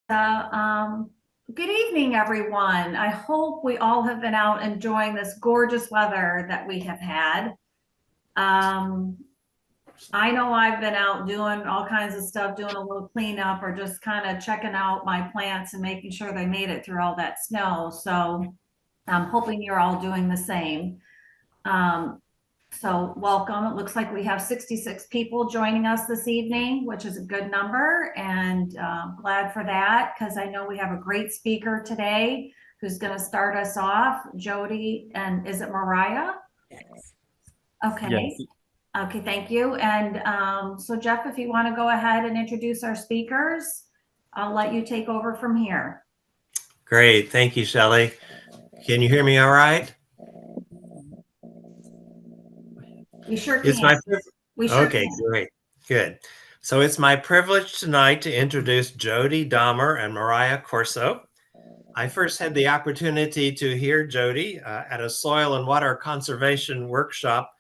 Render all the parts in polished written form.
Good evening, everyone. I hope we all have been out enjoying this gorgeous weather that we have had. Um, I know I've been out doing all kinds of stuff, doing a little cleanup or just kind of checking out my plants and making sure they made it through all that snow. So I'm hoping you're all doing the same. Um, so welcome. It looks like we have 66 people joining us this evening, which is a good number, and glad for that because I know we have a great speaker today who's going to start us off, Jody, and is it Mariah? Yes. Okay. Okay, thank you. And so Jeff, if you want to go ahead and introduce our speakers, I'll let you take over from here. Great. Thank you, Shelley. Can you hear me all right? We sure It's can. We sure Okay, can. great. Good. So it's my privilege tonight to introduce Jody Dahmer and Mariah Corso. I first had the opportunity to hear Jody at a soil and water conservation workshop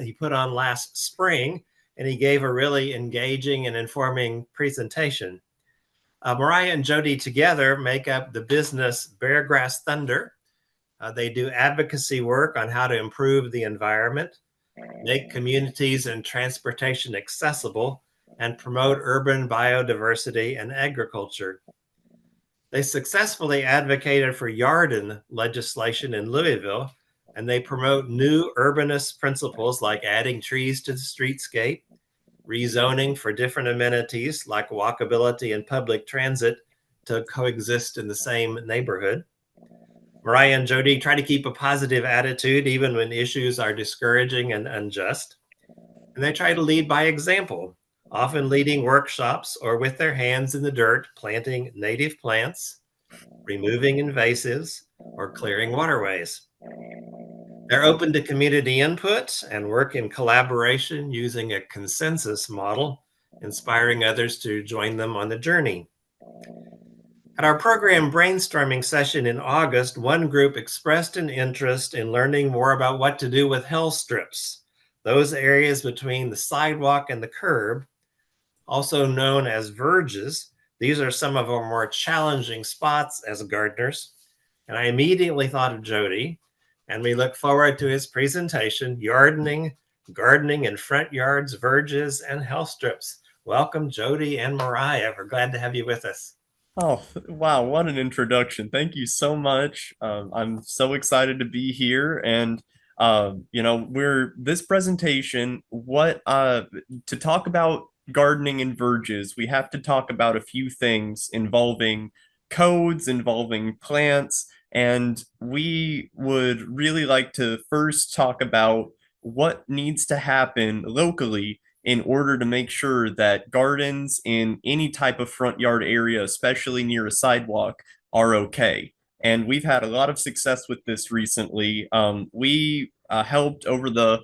he put on last spring, and he gave a really engaging and informing presentation. Mariah and Jody together make up the business Beargrass Thunder. They do advocacy work on how to improve the environment, make communities and transportation accessible, and promote urban biodiversity and agriculture. They successfully advocated for Yarden legislation in Louisville, and they promote new urbanist principles like adding trees to the streetscape, rezoning for different amenities like walkability and public transit to coexist in the same neighborhood. Mariah and Jody try to keep a positive attitude even when issues are discouraging and unjust. And they try to lead by example, often leading workshops or with their hands in the dirt, planting native plants, removing invasives, or clearing waterways. They're open to community input and work in collaboration using a consensus model, inspiring others to join them on the journey. At our program brainstorming session in August, one group expressed an interest in learning more about what to do with hell strips, those areas between the sidewalk and the curb, also known as verges. These are some of our more challenging spots as gardeners. And I immediately thought of Jody, and we look forward to his presentation, Gardening in Front Yards, Verges, and Hell Strips. Welcome, Jody and Mariah. We're glad to have you with us. Oh, wow. What an introduction. Thank you so much. I'm so excited to be here. And, we're this presentation, to talk about gardening in verges, we have to talk about a few things involving codes, involving plants. And we would really like to first talk about what needs to happen locally in order to make sure that gardens in any type of front yard area, especially near a sidewalk, are okay. And we've had a lot of success with this recently. We helped over the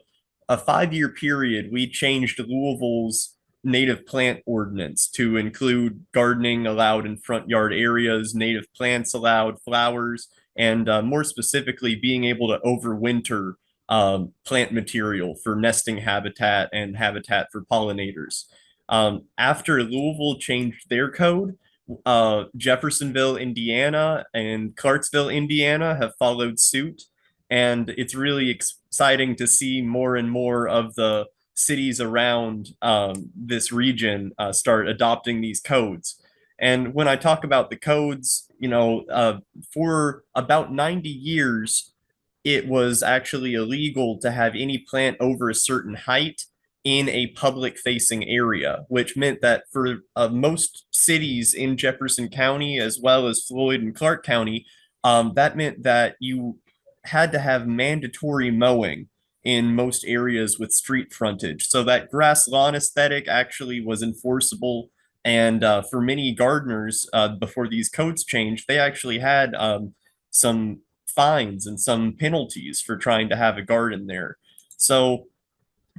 a 5 year period. We changed Louisville's native plant ordinance to include gardening allowed in front yard areas, native plants allowed, flowers, and more specifically, being able to overwinter plant material for nesting habitat and habitat for pollinators. After Louisville changed their code, Jeffersonville, Indiana, and Clarksville, Indiana have followed suit. And it's really exciting to see more and more of the cities around this region start adopting these codes. And when I talk about the codes, for about 90 years, it was actually illegal to have any plant over a certain height in a public facing area, which meant that for most cities in Jefferson County, as well as Floyd and Clark County, that meant that you had to have mandatory mowing in most areas with street frontage. So that grass lawn aesthetic actually was enforceable. And for many gardeners, before these codes changed, they actually had some fines and some penalties for trying to have a garden there. So,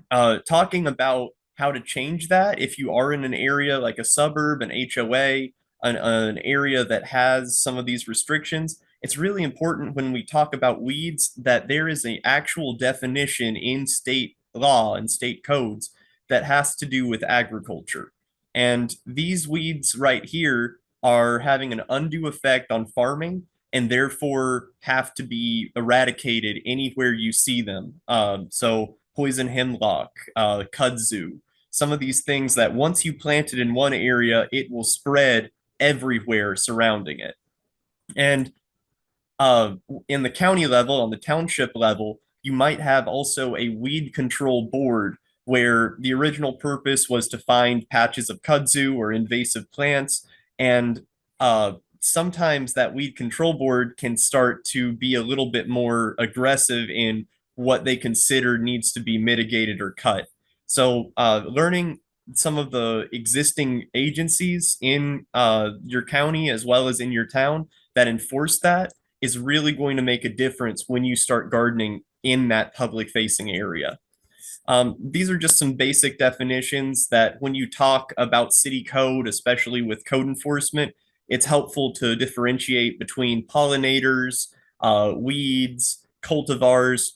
talking about how to change that, if you are in an area like a suburb, an HOA, an area that has some of these restrictions, it's really important when we talk about weeds that there is an actual definition in state law and state codes that has to do with agriculture. And these weeds right here are having an undue effect on farming and therefore have to be eradicated anywhere you see them. So poison hemlock, kudzu, some of these things that once you plant it in one area, it will spread everywhere surrounding it. And uh, in the county level, on the township level, you might have also a weed control board where the original purpose was to find patches of kudzu or invasive plants. And sometimes that weed control board can start to be a little bit more aggressive in what they consider needs to be mitigated or cut. So, learning some of the existing agencies in your county as well as in your town that enforce that is really going to make a difference when you start gardening in that public facing area. These are just some basic definitions that when you talk about city code, especially with code enforcement, it's helpful to differentiate between pollinators, weeds, cultivars.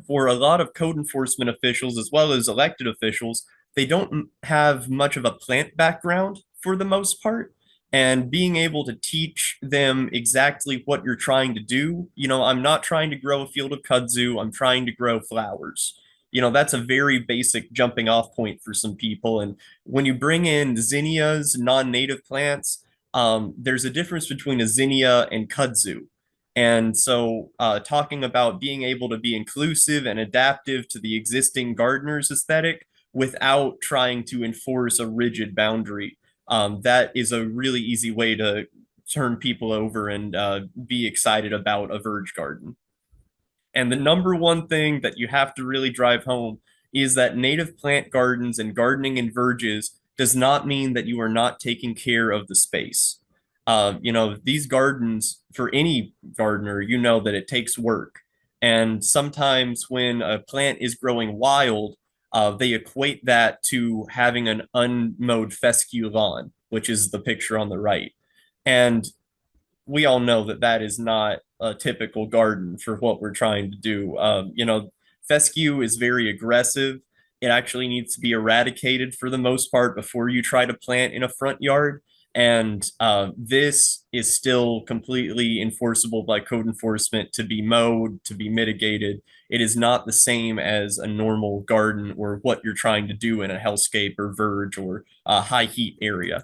For a lot of code enforcement officials, as well as elected officials, they don't have much of a plant background for the most part. And being able to teach them exactly what you're trying to do, I'm not trying to grow a field of kudzu, I'm trying to grow flowers. That's a very basic jumping off point for some people. And when you bring in zinnias, non-native plants, there's a difference between a zinnia and kudzu. And so, talking about being able to be inclusive and adaptive to the existing gardener's aesthetic without trying to enforce a rigid boundary, that is a really easy way to turn people over and be excited about a verge garden. And the number one thing that you have to really drive home is that native plant gardens and gardening in verges does not mean that you are not taking care of the space. These gardens, for any gardener, that it takes work. And sometimes when a plant is growing wild, they equate that to having an unmowed fescue lawn, which is the picture on the right. And we all know that that is not a typical garden for what we're trying to do. Fescue is very aggressive. It actually needs to be eradicated for the most part before you try to plant in a front yard. And this is still completely enforceable by code enforcement to be mowed, to be mitigated. It is not the same as a normal garden or what you're trying to do in a hellscape or verge or a high heat area.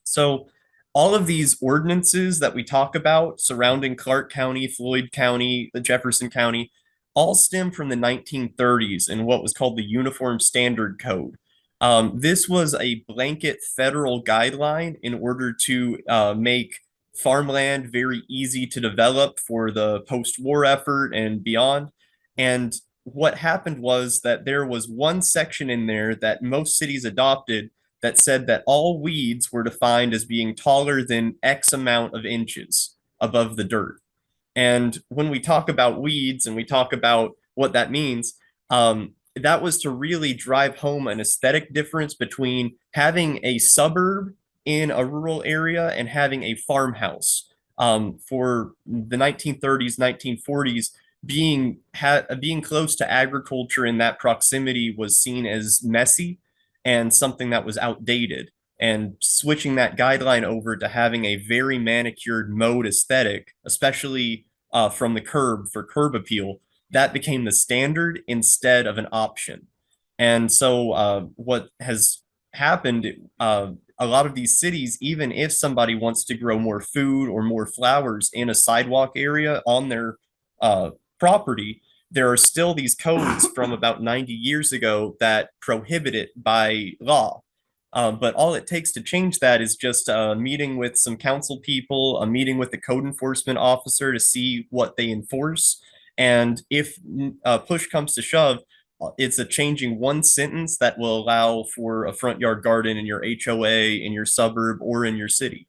So all of these ordinances that we talk about surrounding Clark County, Floyd County, the Jefferson County, all stem from the 1930s in what was called the Uniform Standard Code. This was a blanket federal guideline in order to make farmland very easy to develop for the post-war effort and beyond. And what happened was that there was one section in there that most cities adopted that said that all weeds were defined as being taller than X amount of inches above the dirt. And when we talk about weeds and we talk about what that means, that was to really drive home an aesthetic difference between having a suburb in a rural area and having a farmhouse. For the 1930s, 1940s, being close to agriculture in that proximity was seen as messy and something that was outdated. And switching that guideline over to having a very manicured mode aesthetic, especially from the curb for curb appeal, that became the standard instead of an option. And so what has happened, a lot of these cities, even if somebody wants to grow more food or more flowers in a sidewalk area on their property, there are still these codes from about 90 years ago that prohibit it by law. But all it takes to change that is just a meeting with some council people, a meeting with the code enforcement officer to see what they enforce. And if push comes to shove, it's a changing one sentence that will allow for a front yard garden in your HOA, in your suburb, or in your city.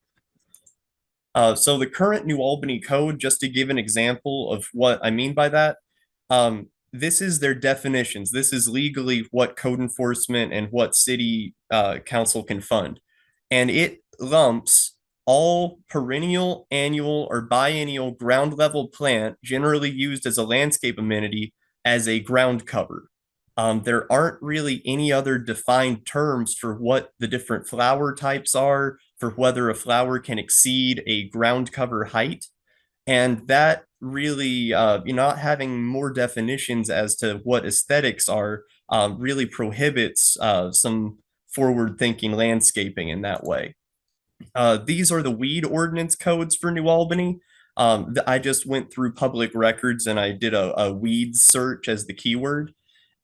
So the current New Albany Code, just to give an example of what I mean by that, this is their definitions. This is legally what code enforcement and what city council can fund. And it lumps all perennial, annual, or biennial ground level plant generally used as a landscape amenity as a ground cover. There aren't really any other defined terms for what the different flower types are, for whether a flower can exceed a ground cover height. And that really, not having more definitions as to what aesthetics are, really prohibits some forward thinking landscaping in that way. These are the weed ordinance codes for New Albany. I just went through public records and I did a weeds search as the keyword.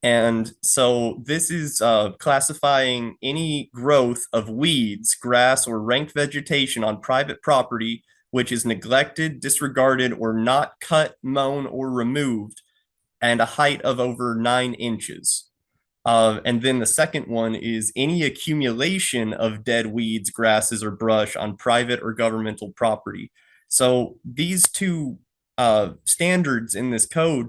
And so this is classifying any growth of weeds, grass, or rank vegetation on private property which is neglected, disregarded, or not cut, mown, or removed, and a height of over 9 inches. And then the second one is any accumulation of dead weeds, grasses, or brush on private or governmental property. So these two standards in this code,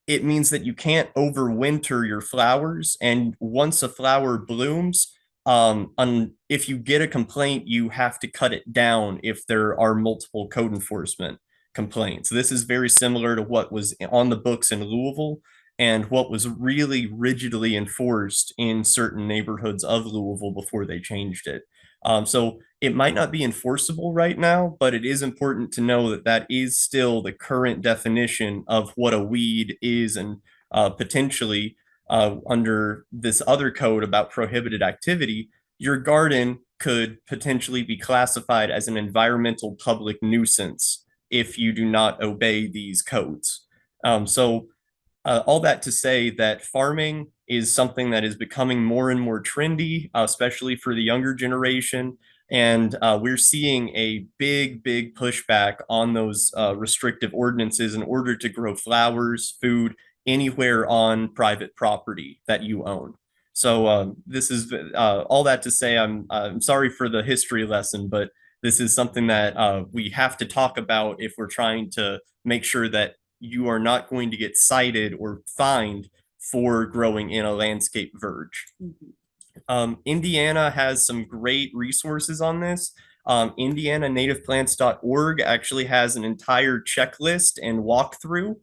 it means that you can't overwinter your flowers. And once a flower blooms, if you get a complaint, you have to cut it down if there are multiple code enforcement complaints. This is very similar to what was on the books in Louisville and what was really rigidly enforced in certain neighborhoods of Louisville before they changed it. So it might not be enforceable right now, but it is important to know that that is still the current definition of what a weed is, and potentially under this other code about prohibited activity, your garden could potentially be classified as an environmental public nuisance if you do not obey these codes. So all that to say that farming is something that is becoming more and more trendy, especially for the younger generation. And we're seeing a big pushback on those restrictive ordinances in order to grow flowers, food, anywhere on private property that you own. So this is all that to say, I'm sorry for the history lesson, but this is something that we have to talk about if we're trying to make sure that you are not going to get cited or fined for growing in a landscape verge. Indiana has some great resources on this. IndianaNativePlants.org actually has an entire checklist and walkthrough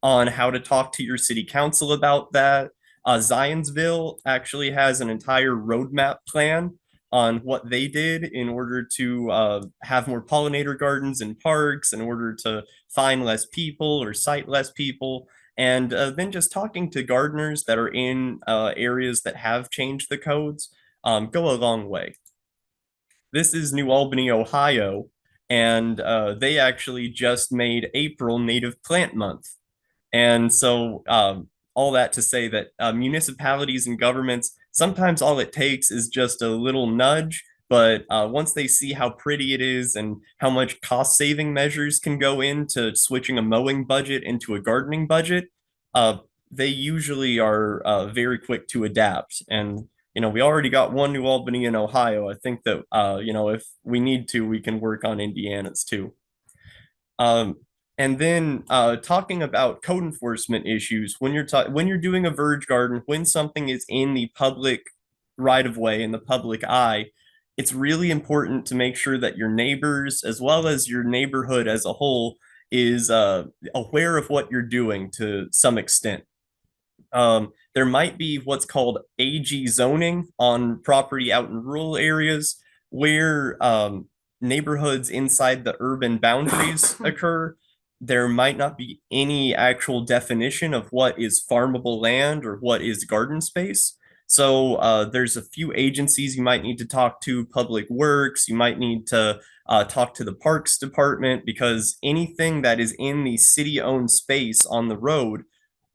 on how to talk to your city council about that. Zionsville actually has an entire roadmap plan on what they did in order to have more pollinator gardens and parks, in order to find less people or cite less people. And then just talking to gardeners that are in areas that have changed the codes go a long way. This is New Albany, Ohio, and they actually just made April Native Plant Month. And so all that to say that municipalities and governments, sometimes all it takes is just a little nudge, but once they see how pretty it is and how much cost saving measures can go into switching a mowing budget into a gardening budget, they usually are very quick to adapt. And, we already got one New Albany in Ohio. I think that, if we need to, we can work on Indiana's too. And then talking about code enforcement issues, when you're doing a verge garden, when something is in the public right of way, in the public eye, it's really important to make sure that your neighbors, as well as your neighborhood as a whole, is aware of what you're doing to some extent. There might be what's called AG zoning on property out in rural areas where neighborhoods inside the urban boundaries occur. There might not be any actual definition of what is farmable land or what is garden space. So there's a few agencies you might need to talk to, Public Works, you might need to talk to the Parks Department, because anything that is in the city-owned space on the road,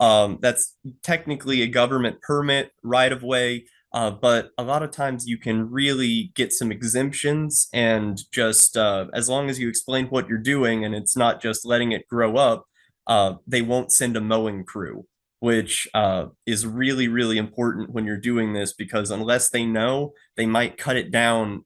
that's technically a government permit right of way, but a lot of times you can really get some exemptions, and just as long as you explain what you're doing and it's not just letting it grow up, they won't send a mowing crew, which is really important when you're doing this, because unless they know, they might cut it down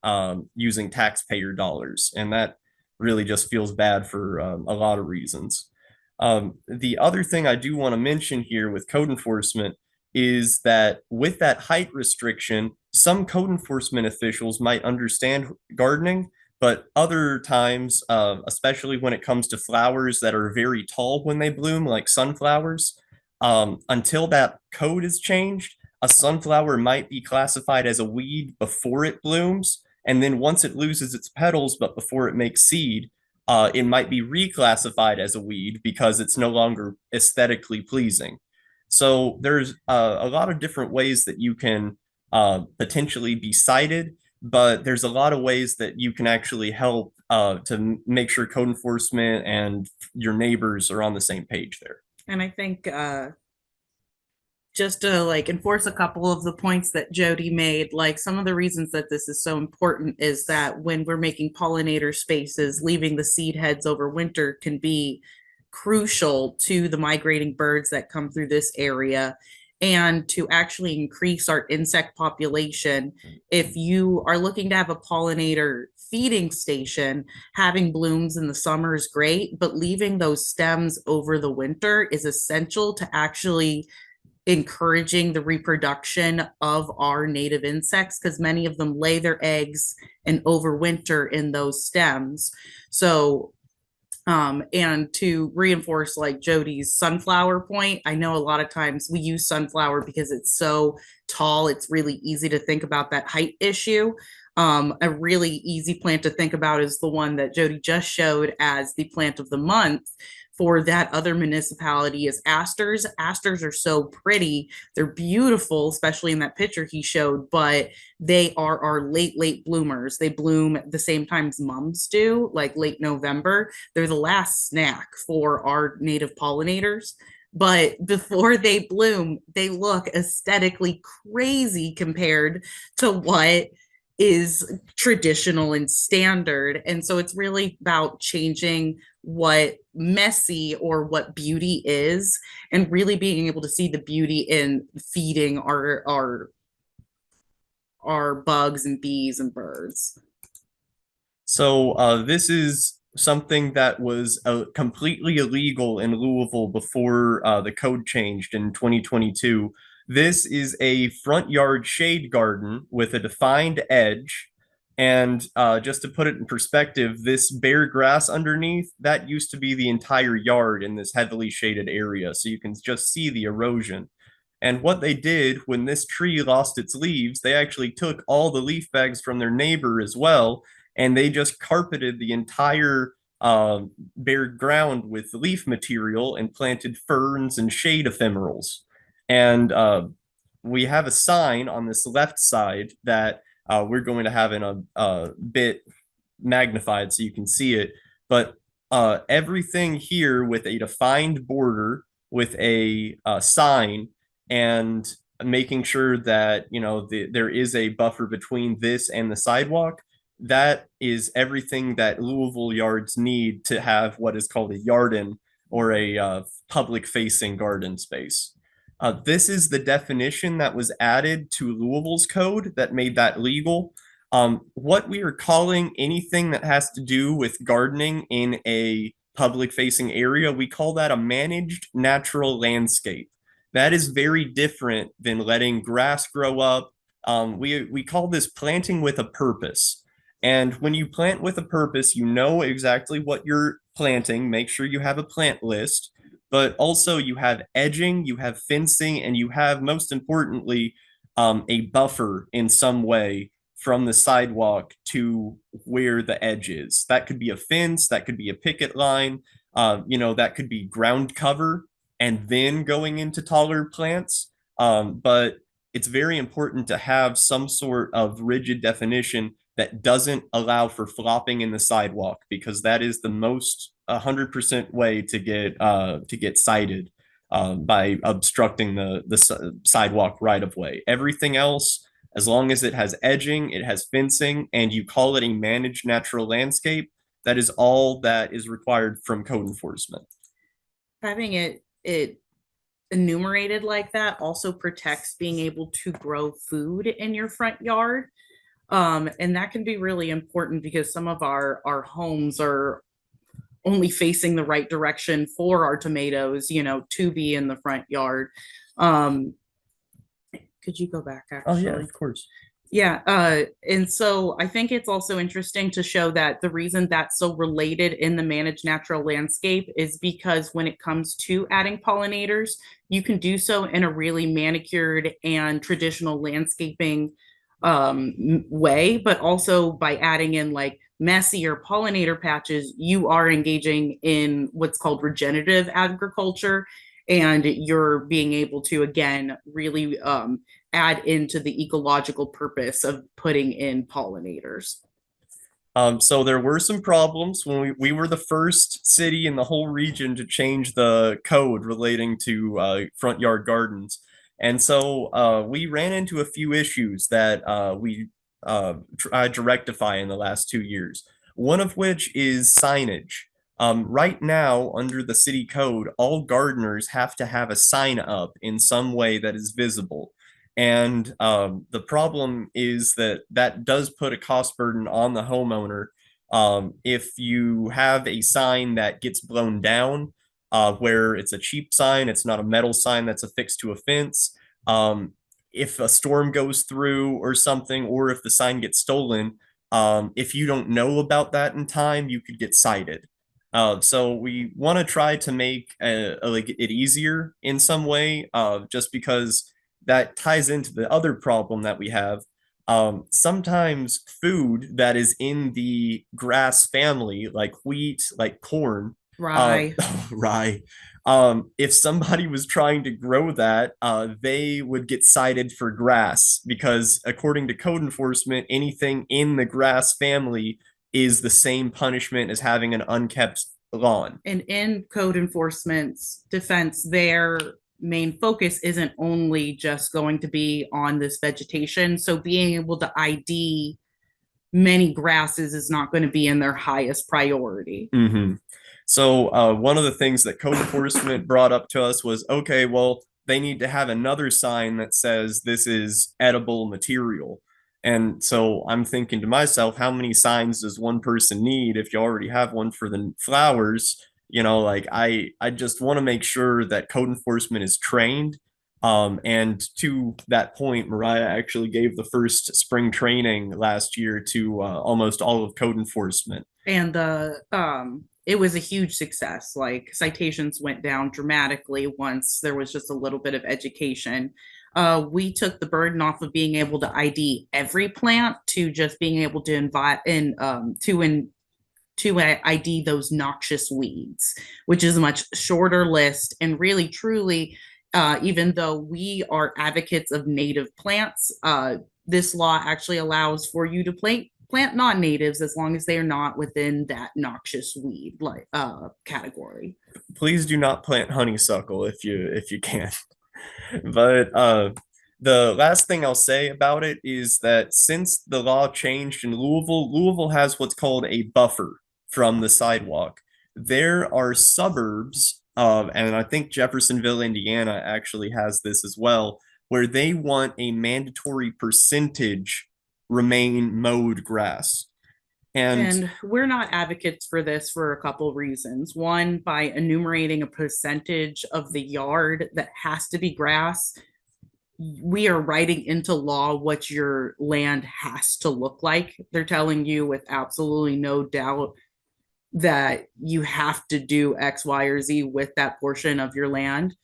using taxpayer dollars. And that really just feels bad for a lot of reasons. The other thing I do want to mention here with code enforcement is that with that height restriction, some code enforcement officials might understand gardening, but other times, especially when it comes to flowers that are very tall when they bloom, like sunflowers, until that code is changed, a sunflower might be classified as a weed before it blooms, And then once it loses its petals, but before it makes seed, it might be reclassified as a weed because it's no longer aesthetically pleasing. So there's a lot of different ways that you can potentially be cited, but there's a lot of ways that you can actually help to make sure code enforcement and your neighbors are on the same page there. And I think just to like enforce a couple of the points that Jody made, like some of the reasons that this is so important is that when we're making pollinator spaces, leaving the seed heads over winter can be crucial to the migrating birds that come through this area. And to actually increase our insect population, if you are looking to have a pollinator feeding station, having blooms in the summer is great, but leaving those stems over the winter is essential to actually encouraging the reproduction of our native insects, because many of them lay their eggs and overwinter in those stems. So and to reinforce like Jody's sunflower point, I know a lot of times we use sunflower because it's so tall, it's really easy to think about that height issue. A really easy plant to think about is the one that Jody just showed as the plant of the month. For that other municipality is asters. Asters are so pretty. They're beautiful, especially in that picture he showed, but they are our late bloomers. They bloom the same time as mums do, like late November. They're the last snack for our native pollinators. But before they bloom, they look aesthetically crazy compared to what is traditional and standard. And so it's really about changing what messy or what beauty is, and really being able to see the beauty in feeding our bugs and bees and birds. So this is something that was completely illegal in Louisville before the code changed in 2022. This is a front yard shade garden with a defined edge. And just to put it in perspective, this bare grass underneath, that used to be the entire yard in this heavily shaded area. So you can just see the erosion. And what they did when this tree lost its leaves, they actually took all the leaf bags from their neighbor as well, and they just carpeted the entire bare ground with leaf material and planted ferns and shade ephemerals. And we have a sign on this left side that we're going to have in a bit magnified so you can see it. But everything here with a defined border, with a sign, and making sure that there is a buffer between this and the sidewalk. That is everything that Louisville yards need to have what is called a yarden, or a public-facing garden space. This is the definition that was added to Louisville's code that made that legal. What we are calling anything that has to do with gardening in a public-facing area, we call that a managed natural landscape. That is very different than letting grass grow up. We call this planting with a purpose. And when you plant with a purpose, you know exactly what you're planting. Make sure you have a plant list. But also you have edging, you have fencing, and you have, most importantly, a buffer in some way from the sidewalk to where the edge is. That could be a fence, that could be a picket line, that could be ground cover and then going into taller plants. But it's very important to have some sort of rigid definition that doesn't allow for flopping in the sidewalk, because that is the most 100% way to get cited by obstructing the sidewalk right of way. Everything else, as long as it has edging, it has fencing, and you call it a managed natural landscape, that is all that is required from code enforcement. Having it enumerated like that also protects being able to grow food in your front yard. And that can be really important because some of our homes are only facing the right direction for our tomatoes, to be in the front yard. Could you go back, actually? Oh, yeah, of course. Yeah. And so I think it's also interesting to show that the reason that's so related in the managed natural landscape is because when it comes to adding pollinators, you can do so in a really manicured and traditional landscaping way, but also by adding in like messier pollinator patches, you are engaging in what's called regenerative agriculture, and you're being able to again really add into the ecological purpose of putting in pollinators. So there were some problems when we were the first city in the whole region to change the code relating to front yard gardens. And so we ran into a few issues that we tried to rectify in the last 2 years. One of which is signage. Right now, under the city code, all gardeners have to have a sign up in some way that is visible. And the problem is that that does put a cost burden on the homeowner. If you have a sign that gets blown down, where it's a cheap sign, it's not a metal sign that's affixed to a fence. If a storm goes through or something, or if the sign gets stolen, if you don't know about that in time, you could get cited. So we want to try to make like it easier in some way, just because that ties into the other problem that we have. Sometimes food that is in the grass family, like wheat, like corn, Rye. rye. If somebody was trying to grow that, they would get cited for grass because, according to code enforcement, anything in the grass family is the same punishment as having an unkept lawn. And in code enforcement's defense, their main focus isn't only just going to be on this vegetation. So being able to ID many grasses is not going to be in their highest priority. Mm-hmm. So one of the things that code enforcement brought up to us was, okay, well, they need to have another sign that says this is edible material. And so I'm thinking to myself, how many signs does one person need if you already have one for the flowers? You know, like I just want to make sure that code enforcement is trained. And to that point, Mariah actually gave the first spring training last year to almost all of code enforcement. And it was a huge success. Like citations went down dramatically once there was just a little bit of education. We took the burden off of being able to ID every plant to just being able to invite in to ID those noxious weeds, which is a much shorter list. And really, truly, even though we are advocates of native plants, this law actually allows for you to plant non-natives as long as they are not within that noxious weed like category. Please do not plant honeysuckle if you can. But the last thing I'll say about it is that since the law changed in Louisville, Louisville has what's called a buffer from the sidewalk. There are suburbs, and I think Jeffersonville, Indiana actually has this as well, where they want a mandatory percentage remain mowed grass. And we're not advocates for this for a couple reasons. One, by enumerating a percentage of the yard that has to be grass, we are writing into law what your land has to look like. They're telling you with absolutely no doubt that you have to do X, Y, or Z with that portion of your land.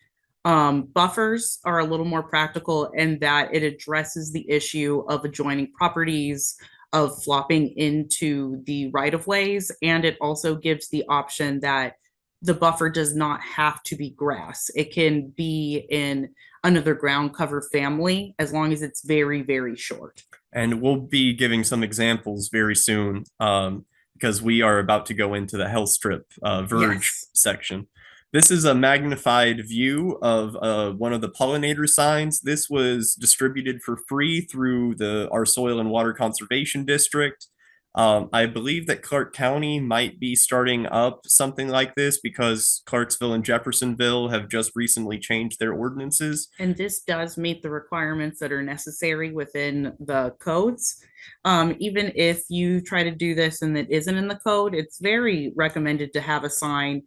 Buffers are a little more practical in that it addresses the issue of adjoining properties, of flopping into the right of ways, and it also gives the option that the buffer does not have to be grass. It can be in another ground cover family as long as it's very, very short. And we'll be giving some examples very soon, because we are about to go into the Hell Strip Verge section. This is a magnified view of one of the pollinator signs. This was distributed for free through our Soil and Water Conservation District. I believe that Clark County might be starting up something like this because Clarksville and Jeffersonville have just recently changed their ordinances. And this does meet the requirements that are necessary within the codes. Even if you try to do this and it isn't in the code, it's very recommended to have a sign.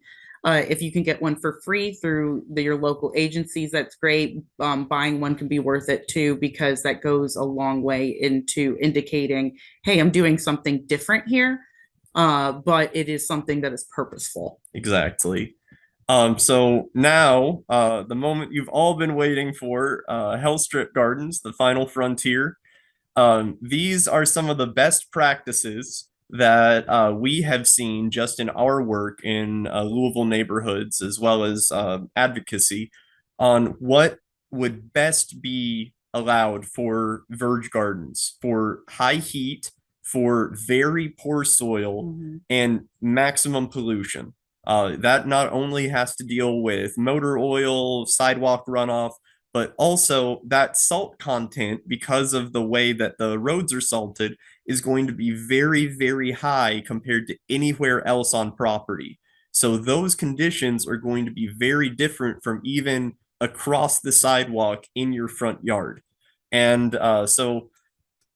If you can get one for free through your local agencies, that's great. Buying one can be worth it too, because that goes a long way into indicating, hey, I'm doing something different here, but it is something that is purposeful. Exactly. So now, the moment you've all been waiting for, Hell Strip Gardens, the final frontier. These are some of the best practices that we have seen just in our work in Louisville neighborhoods, as well as advocacy on what would best be allowed for verge gardens for high heat, for very poor soil, and maximum pollution. That not only has to deal with motor oil, sidewalk runoff, but also that salt content, because of the way that the roads are salted, is going to be very, very high compared to anywhere else on property. So those conditions are going to be very different from even across the sidewalk in your front yard. And so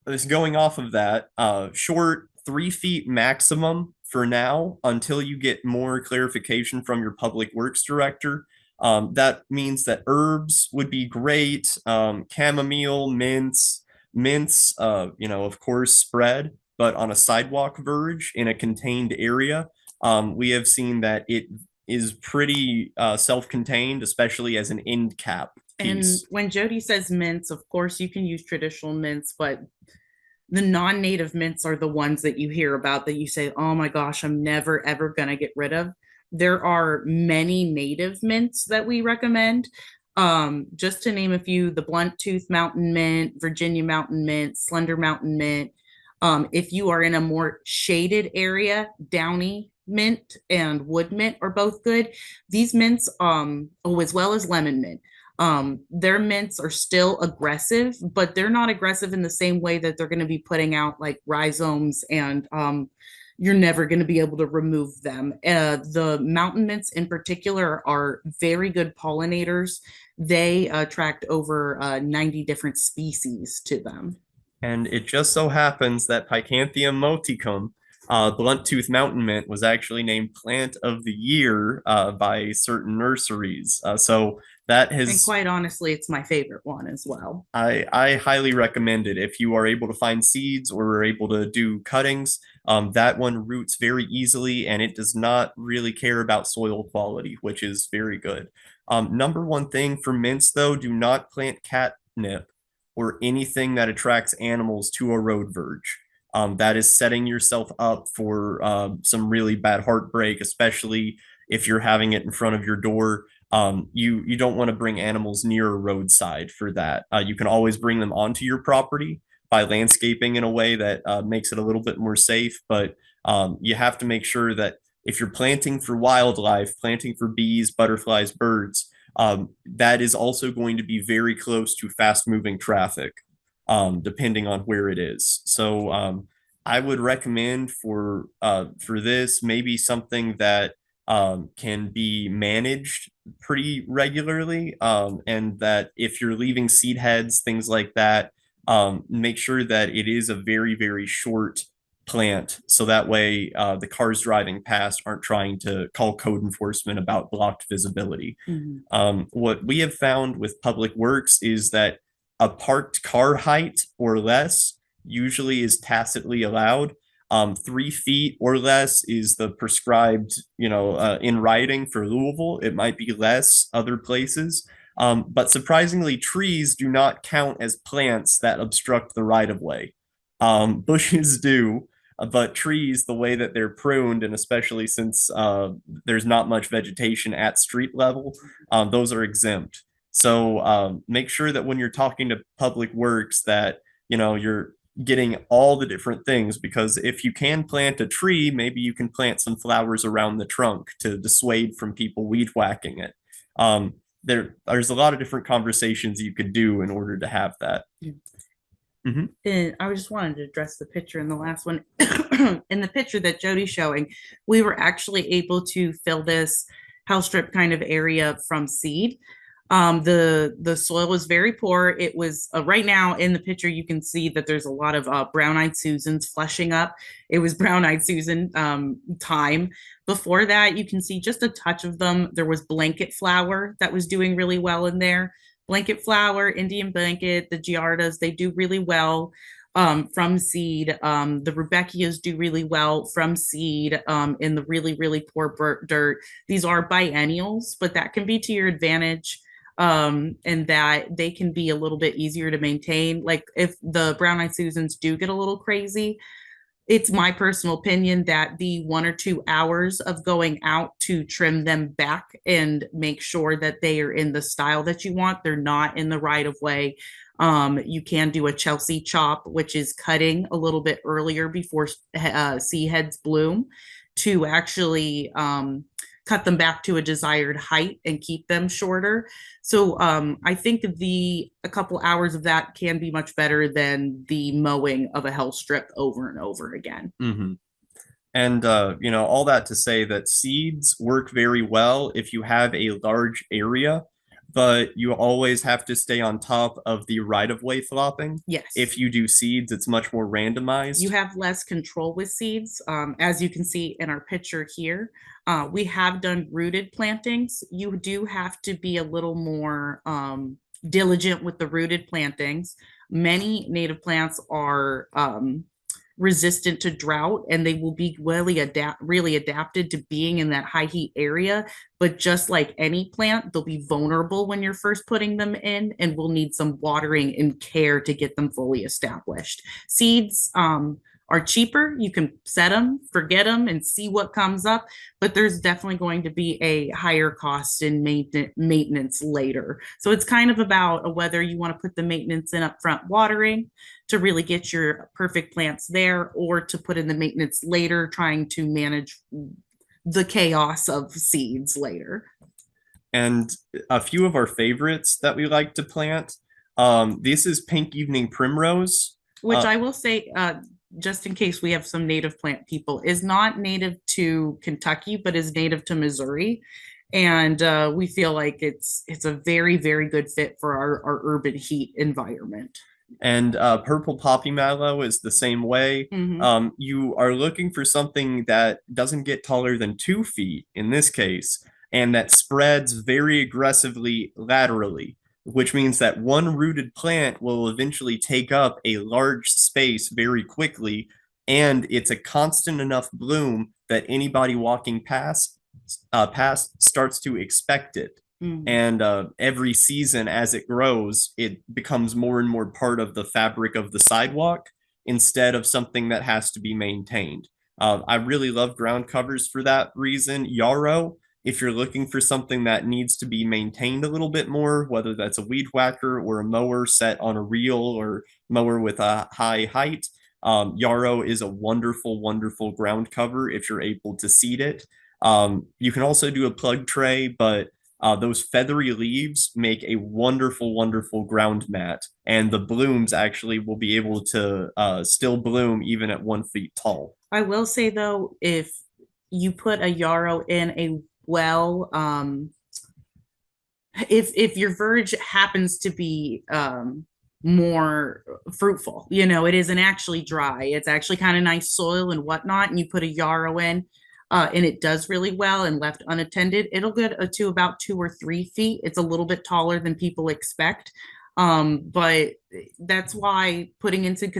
just going off of that, short 3 feet maximum for now until you get more clarification from your public works director. That means that herbs would be great, chamomile, mints, of course, spread, but on a sidewalk verge in a contained area. We have seen that it is pretty self-contained, especially as an end cap piece. And when Jody says mints, of course, you can use traditional mints, but the non-native mints are the ones that you hear about that you say, oh my gosh, I'm never, ever going to get rid of. There are many native mints that we recommend. Just to name a few, the blunt tooth mountain mint, Virginia mountain mint, slender mountain mint. If you are in a more shaded area, downy mint and wood mint are both good. These mints, as well as lemon mint. Their mints are still aggressive, but they're not aggressive in the same way that they're going to be putting out like rhizomes, and you're never going to be able to remove them. The mountain mints in particular are very good pollinators. They attract over 90 different species to them. And it just so happens that Picanthium moticum, blunt tooth mountain mint, was actually named Plant of the Year by certain nurseries. So that has, and quite honestly, it's my favorite one as well. I highly recommend it if you are able to find seeds or are able to do cuttings. That one roots very easily, and it does not really care about soil quality, which is very good. Number one thing for mints, though, do not plant catnip or anything that attracts animals to a road verge. That is setting yourself up for some really bad heartbreak, especially if you're having it in front of your door. You don't want to bring animals near a roadside for that. You can always bring them onto your property by landscaping in a way that makes it a little bit more safe, but you have to make sure that if you're planting for wildlife, planting for bees, butterflies, birds, that is also going to be very close to fast moving traffic, depending on where it is. So I would recommend for this maybe something that can be managed pretty regularly, and that if you're leaving seed heads, things like that, make sure that it is a very, very short plant, so that way the cars driving past aren't trying to call code enforcement about blocked visibility. What we have found with public works is that a parked car height or less usually is tacitly allowed. 3 feet or less is the prescribed, in writing for Louisville. It might be less other places. But surprisingly, trees do not count as plants that obstruct the right of way. Bushes do, but trees, the way that they're pruned, and especially since there's not much vegetation at street level, those are exempt. So make sure that when you're talking to public works that, you're getting all the different things, because if you can plant a tree, maybe you can plant some flowers around the trunk to dissuade from people weed whacking it. There's a lot of different conversations you could do in order to have that. Yeah. Mm-hmm. And I just wanted to address the picture in the last one. In the picture that Jody's showing, we were actually able to fill this house strip kind of area from seed. The soil was very poor. It was right now in the picture, you can see that there's a lot of brown-eyed Susans fleshing up. It was brown-eyed Susan time. Before that, you can see just a touch of them. There was blanket flower that was doing really well in there. Blanket flower, Indian blanket, the giardas, they do really well from seed. The rudbeckias do really well from seed in the really, really poor dirt. These are biennials, but that can be to your advantage. and that they can be a little bit easier to maintain. Like if the brown-eyed Susans do get a little crazy, it's my personal opinion that the 1 or 2 hours of going out to trim them back and make sure that they are in the style that you want, they're not in the right of way. You can do a Chelsea chop, which is cutting a little bit earlier before seed heads bloom, to actually cut them back to a desired height and keep them shorter. So I think a couple hours of that can be much better than the mowing of a hell strip over and over again. Mm-hmm. And all that to say that seeds work very well if you have a large area, but you always have to stay on top of the right-of-way flopping. Yes. If you do seeds, it's much more randomized. You have less control with seeds. As you can see in our picture here, we have done rooted plantings. You do have to be a little more diligent with the rooted plantings. Many native plants are resistant to drought, and they will be really adapted to being in that high heat area. But just like any plant, they'll be vulnerable when you're first putting them in, and will need some watering and care to get them fully established. Seeds are cheaper. You can set them, forget them, and see what comes up. But there's definitely going to be a higher cost in maintenance later. So it's kind of about whether you want to put the maintenance in upfront watering to really get your perfect plants there, or to put in the maintenance later, trying to manage the chaos of seeds later. And a few of our favorites that we like to plant. This is Pink Evening Primrose. Which I will say, just in case we have some native plant people, is not native to Kentucky, but is native to Missouri. And we feel like it's a very, very good fit for our urban heat environment. And Purple Poppy Mallow is the same way. Mm-hmm. You are looking for something that doesn't get taller than 2 feet in this case, and that spreads very aggressively laterally, which means that one rooted plant will eventually take up a large space very quickly, and it's a constant enough bloom that anybody walking past starts to expect it. Mm-hmm. And every season as it grows, it becomes more and more part of the fabric of the sidewalk instead of something that has to be maintained. I really love ground covers for that reason. Yarrow, if you're looking for something that needs to be maintained a little bit more, whether that's a weed whacker or a mower set on a reel or mower with a high height, yarrow is a wonderful, wonderful ground cover if you're able to seed it. You can also do a plug tray, but those feathery leaves make a wonderful, wonderful ground mat, and the blooms actually will be able to still bloom even at 1 feet tall. I will say though, if you put a yarrow in a well, if your verge happens to be more fruitful, it isn't actually dry, it's actually kind of nice soil and whatnot, and you put a yarrow in, and it does really well and left unattended, it'll get to about 2 or 3 feet. It's a little bit taller than people expect. But that's why putting into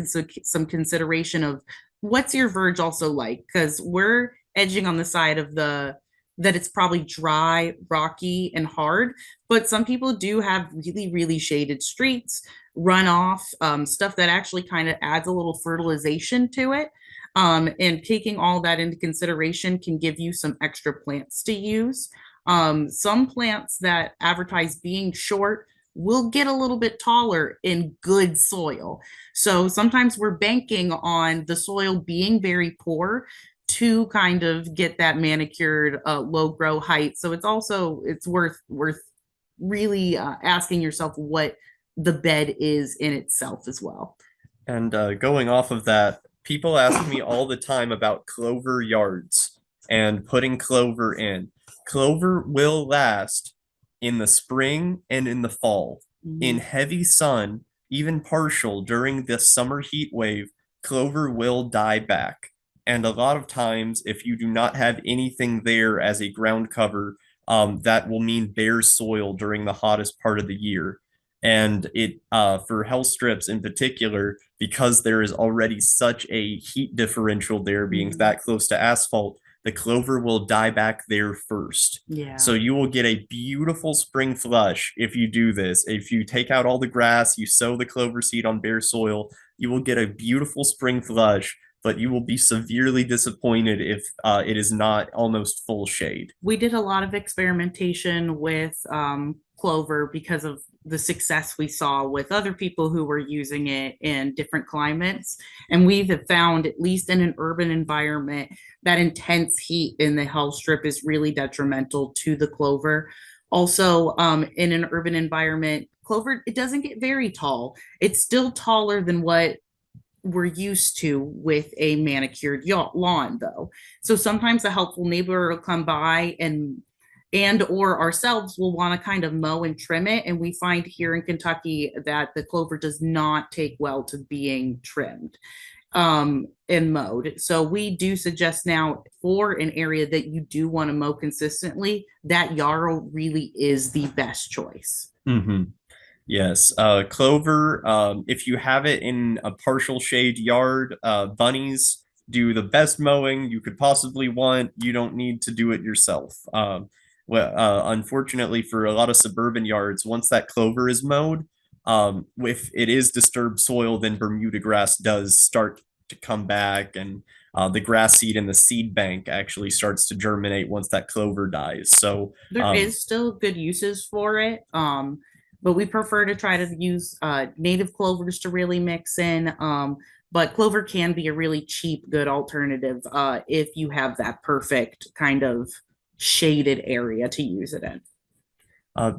some consideration of what's your verge also like, because we're edging on the side of that it's probably dry, rocky, and hard, but some people do have really, really shaded streets, runoff, stuff that actually kind of adds a little fertilization to it. And taking all that into consideration can give you some extra plants to use. Some plants that advertise being short will get a little bit taller in good soil. So sometimes we're banking on the soil being very poor to kind of get that manicured low grow height. So it's worth really asking yourself what the bed is in itself as well. And going off of that, people ask me all the time about clover yards and putting clover in. Clover will last in the spring and in the fall. Mm-hmm. In heavy sun, even partial during the summer heat wave, clover will die back. And a lot of times, if you do not have anything there as a ground cover, that will mean bare soil during the hottest part of the year. And it for hell strips in particular, because there is already such a heat differential there being that close to asphalt, the clover will die back there first. Yeah. So you will get a beautiful spring flush if you do this. If you take out all the grass, you sow the clover seed on bare soil, you will get a beautiful spring flush, but you will be severely disappointed if it is not almost full shade. We did a lot of experimentation with clover because of the success we saw with other people who were using it in different climates. And we've found, at least in an urban environment, that intense heat in the Hell Strip is really detrimental to the clover. Also, in an urban environment, clover, it doesn't get very tall. It's still taller than what we're used to with a manicured lawn, though. So sometimes a helpful neighbor will come by and or ourselves will want to kind of mow and trim it. And we find here in Kentucky that the clover does not take well to being trimmed and mowed. So we do suggest now, for an area that you do want to mow consistently, that yarrow really is the best choice. Mm-hmm. Yes, clover, if you have it in a partial shade yard, bunnies do the best mowing you could possibly want. You don't need to do it yourself. Unfortunately, for a lot of suburban yards, once that clover is mowed, if it is disturbed soil, then Bermuda grass does start to come back, and the grass seed in the seed bank actually starts to germinate once that clover dies. So there is still good uses for it. But we prefer to try to use native clovers to really mix in. But clover can be a really cheap, good alternative if you have that perfect kind of shaded area to use it in.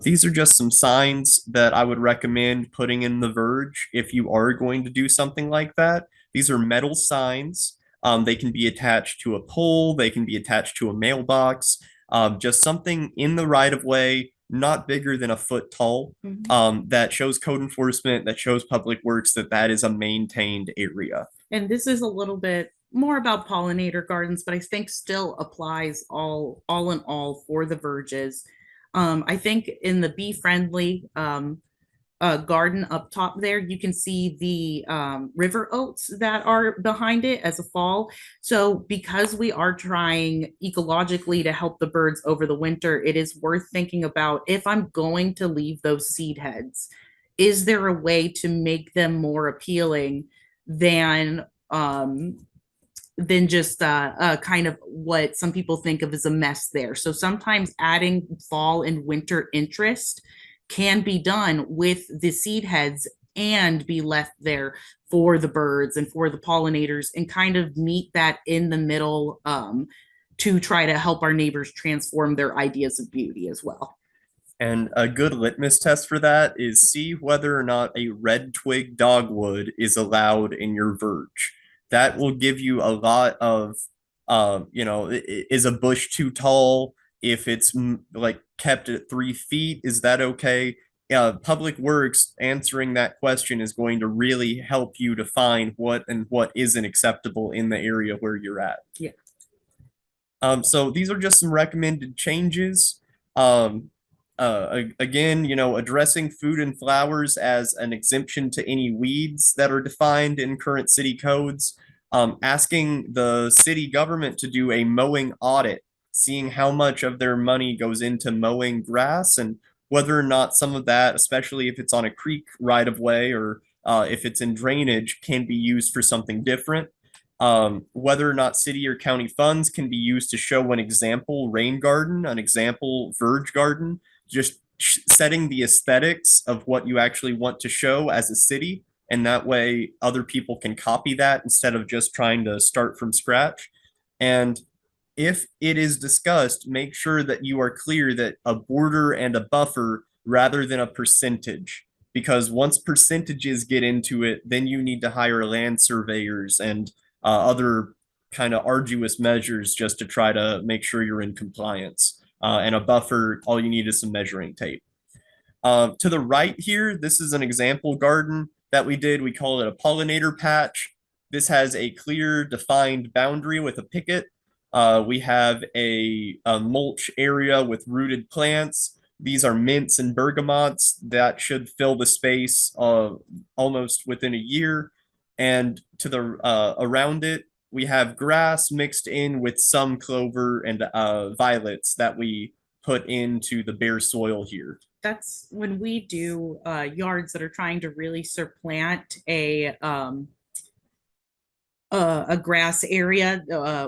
These are just some signs that I would recommend putting in the verge if you are going to do something like that. These are metal signs. They can be attached to a pole, they can be attached to a mailbox, just something in the right of way, not bigger than a foot tall, that shows code enforcement, that shows public works that that is a maintained area. And this is a little bit more about pollinator gardens, but I think still applies all in all for the verges. I think in the bee friendly garden up top there, you can see the river oats that are behind it as a fall. So because we are trying ecologically to help the birds over the winter, it is worth thinking about, if I'm going to leave those seed heads, is there a way to make them more appealing than just kind of what some people think of as a mess there. So sometimes adding fall and winter interest can be done with the seed heads and be left there for the birds and for the pollinators, and kind of meet that in the middle to try to help our neighbors transform their ideas of beauty as well. And a good litmus test for that is see whether or not a red twig dogwood is allowed in your verge. That will give you a lot of, is a bush too tall? If it's like kept at 3 feet, is that okay? Public Works answering that question is going to really help you define what and what isn't acceptable in the area where you're at. Yeah. So these are just some recommended changes. Again, addressing food and flowers as an exemption to any weeds that are defined in current city codes, asking the city government to do a mowing audit, seeing how much of their money goes into mowing grass and whether or not some of that, especially if it's on a creek right of way or if it's in drainage, can be used for something different. Whether or not city or county funds can be used to show an example rain garden, an example verge garden, just setting the aesthetics of what you actually want to show as a city. And that way other people can copy that instead of just trying to start from scratch. And if it is discussed, make sure that you are clear that a border and a buffer rather than a percentage, because once percentages get into it, then you need to hire land surveyors and other kind of arduous measures just to try to make sure you're in compliance. And a buffer, all you need is some measuring tape. To the right here, this is an example garden that we did. We call it a pollinator patch. This has a clear defined boundary with a picket. We have a mulch area with rooted plants. These are mints and bergamots that should fill the space almost within a year. And to the around it, we have grass mixed in with some clover and violets that we put into the bare soil here. That's when we do yards that are trying to really supplant a grass area.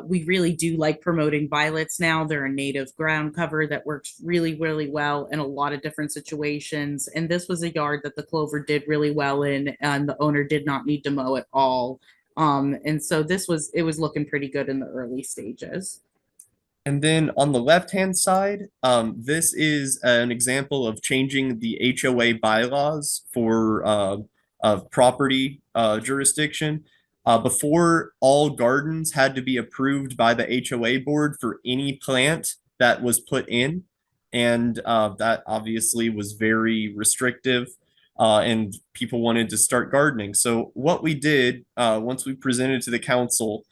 We really do like promoting violets now. They're a native ground cover that works really, really well in a lot of different situations. And this was a yard that the clover did really well in, and the owner did not need to mow at all. And so it was looking pretty good in the early stages. And then on the left-hand side, this is an example of changing the HOA bylaws for property jurisdiction. Before, all gardens had to be approved by the HOA board for any plant that was put in. And that obviously was very restrictive, and people wanted to start gardening. So what we did, once we presented to the council,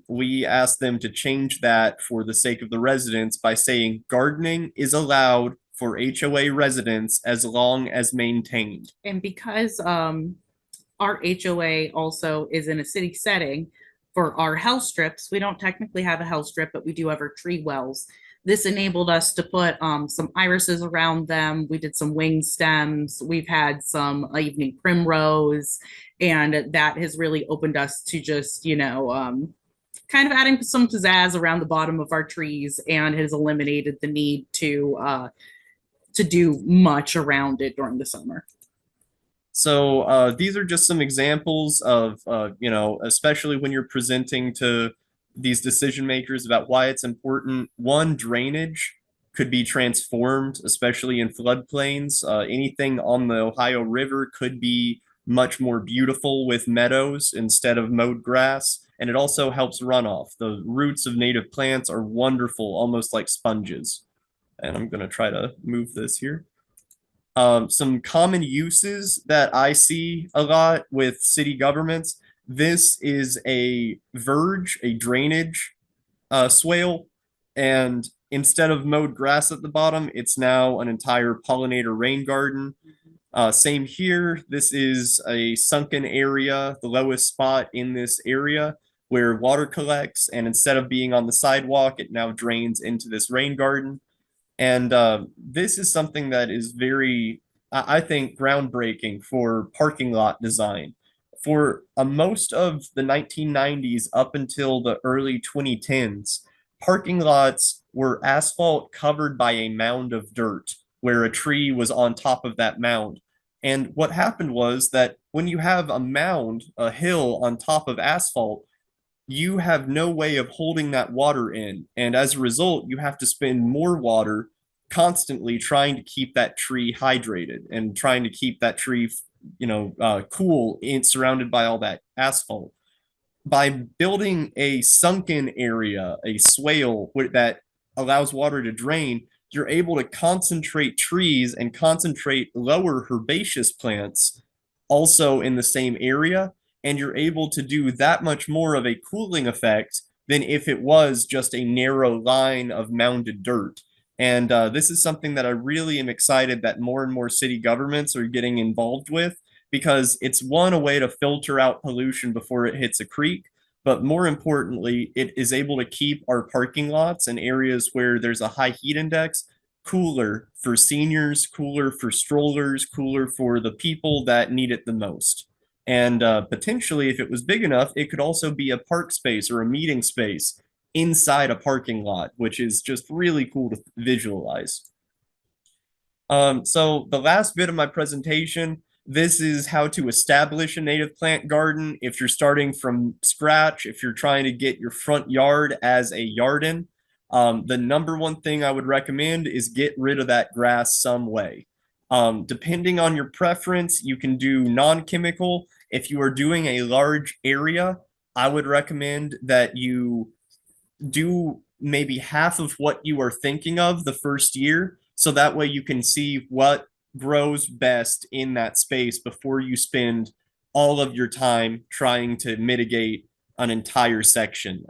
we asked them to change that for the sake of the residents by saying gardening is allowed for HOA residents as long as maintained. And because our HOA also is in a city setting for our health strips, we don't technically have a health strip, but we do have our tree wells. This enabled us to put some irises around them. We did some wing stems. We've had some evening primrose, and that has really opened us to just, kind of adding some pizzazz around the bottom of our trees, and has eliminated the need to do much around it during the summer. So these are just some examples of, especially when you're presenting to these decision makers about why it's important. One, drainage could be transformed, especially in floodplains. Anything on the Ohio River could be much more beautiful with meadows instead of mowed grass. And it also helps runoff. The roots of native plants are wonderful, almost like sponges. And I'm going to try to move this here. Some common uses that I see a lot with city governments. This is a verge, a drainage swale, and instead of mowed grass at the bottom, it's now an entire pollinator rain garden. Same here. This is a sunken area, the lowest spot in this area where water collects, and instead of being on the sidewalk, it now drains into this rain garden. And this is something that is very, I think, groundbreaking for parking lot design. For most of the 1990s up until the early 2010s, parking lots were asphalt covered by a mound of dirt where a tree was on top of that mound. And what happened was that when you have a mound, a hill on top of asphalt, you have no way of holding that water in. And as a result, you have to spend more water constantly trying to keep that tree hydrated and trying to keep that tree, cool and surrounded by all that asphalt. By building a sunken area, a swale that allows water to drain, you're able to concentrate trees and concentrate lower herbaceous plants also in the same area. And you're able to do that much more of a cooling effect than if it was just a narrow line of mounded dirt. And this is something that I really am excited that more and more city governments are getting involved with, because it's a way to filter out pollution before it hits a creek. But more importantly, it is able to keep our parking lots and areas where there's a high heat index cooler for seniors, cooler for strollers, cooler for the people that need it the most. And potentially, if it was big enough, it could also be a park space or a meeting space inside a parking lot, which is just really cool to visualize. So the last bit of my presentation, this is how to establish a native plant garden. If you're starting from scratch, if you're trying to get your front yard as a garden, the number one thing I would recommend is get rid of that grass some way. Depending on your preference, you can do non-chemical. If you are doing a large area, I would recommend that you do maybe half of what you are thinking of the first year, so that way you can see what grows best in that space before you spend all of your time trying to mitigate an entire section.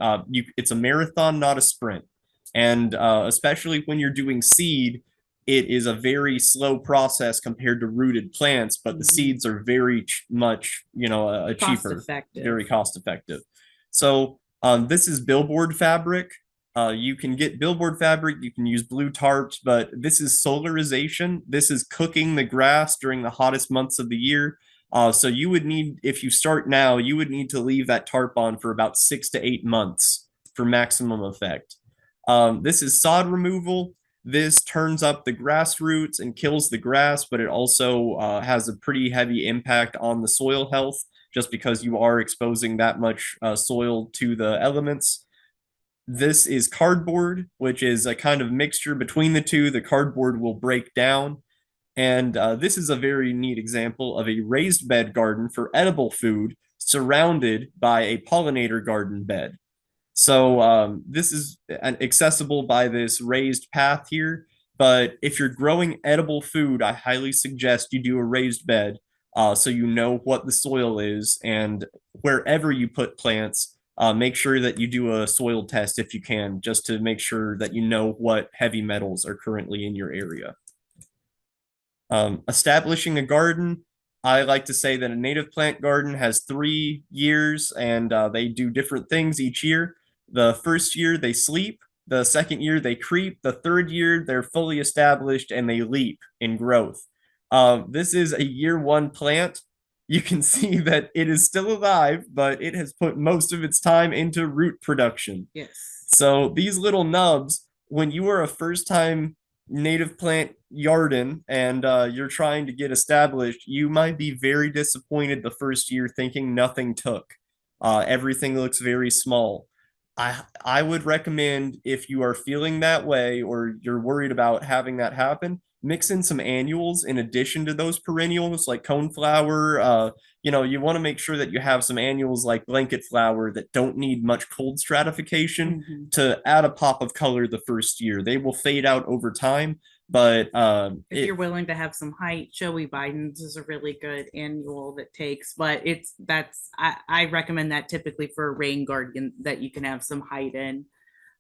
It's a marathon, not a sprint. And especially when you're doing seed, it is a very slow process compared to rooted plants, but the seeds are very much, cheaper, very cost effective. So this is billboard fabric. You can get billboard fabric, you can use blue tarps, but this is solarization. This is cooking the grass during the hottest months of the year. So you would need, if you start now, you would need to leave that tarp on for about 6 to 8 months for maximum effect. This is sod removal. This turns up the grass roots and kills the grass, but it also has a pretty heavy impact on the soil health just because you are exposing that much soil to the elements. This is cardboard, which is a kind of mixture between the two. The cardboard will break down. And this is a very neat example of a raised bed garden for edible food surrounded by a pollinator garden bed. So this is accessible by this raised path here. But if you're growing edible food, I highly suggest you do a raised bed so you know what the soil is. And wherever you put plants, make sure that you do a soil test if you can, just to make sure that you know what heavy metals are currently in your area. Establishing a garden, I like to say that a native plant garden has 3 years and they do different things each year. The first year they sleep, the second year they creep, the third year they're fully established and they leap in growth. This is a year 1 plant. You can see that it is still alive, but it has put most of its time into root production. Yes. So these little nubs, when you are a first time native plant yarden and you're trying to get established, you might be very disappointed the first year thinking nothing took. Everything looks very small. I would recommend, if you are feeling that way or you're worried about having that happen, mix in some annuals in addition to those perennials like coneflower. You want to make sure that you have some annuals like blanket flower that don't need much cold stratification to add a pop of color the first year. They will fade out over time, but if you're willing to have some height, Joey Biden's is a really good annual that takes, but I recommend that typically for a rain garden that you can have some height in.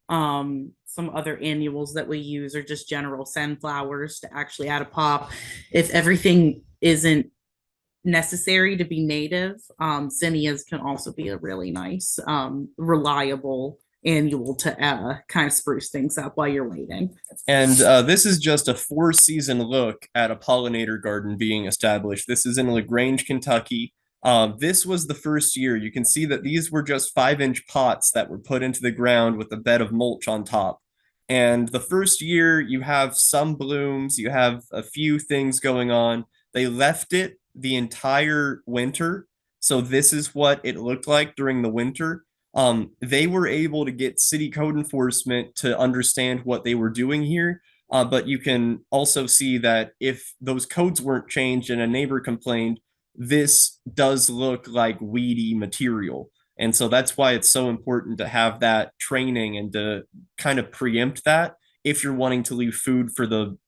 Some other annuals that we use are just general sunflowers to actually add a pop. If everything isn't necessary to be native, zinnias can also be a really nice, reliable annual to kind of spruce things up while you're waiting. And this is just a 4-season look at a pollinator garden being established. This is in LaGrange, Kentucky. This was the first year. You can see that these were just 5-inch pots that were put into the ground with a bed of mulch on top. And the first year, you have some blooms, you have a few things going on. They left it the entire winter. So this is what it looked like during the winter. They were able to get city code enforcement to understand what they were doing here. But you can also see that if those codes weren't changed and a neighbor complained, this does look like weedy material. And so that's why it's so important to have that training and to kind of preempt that if you're wanting to leave food for the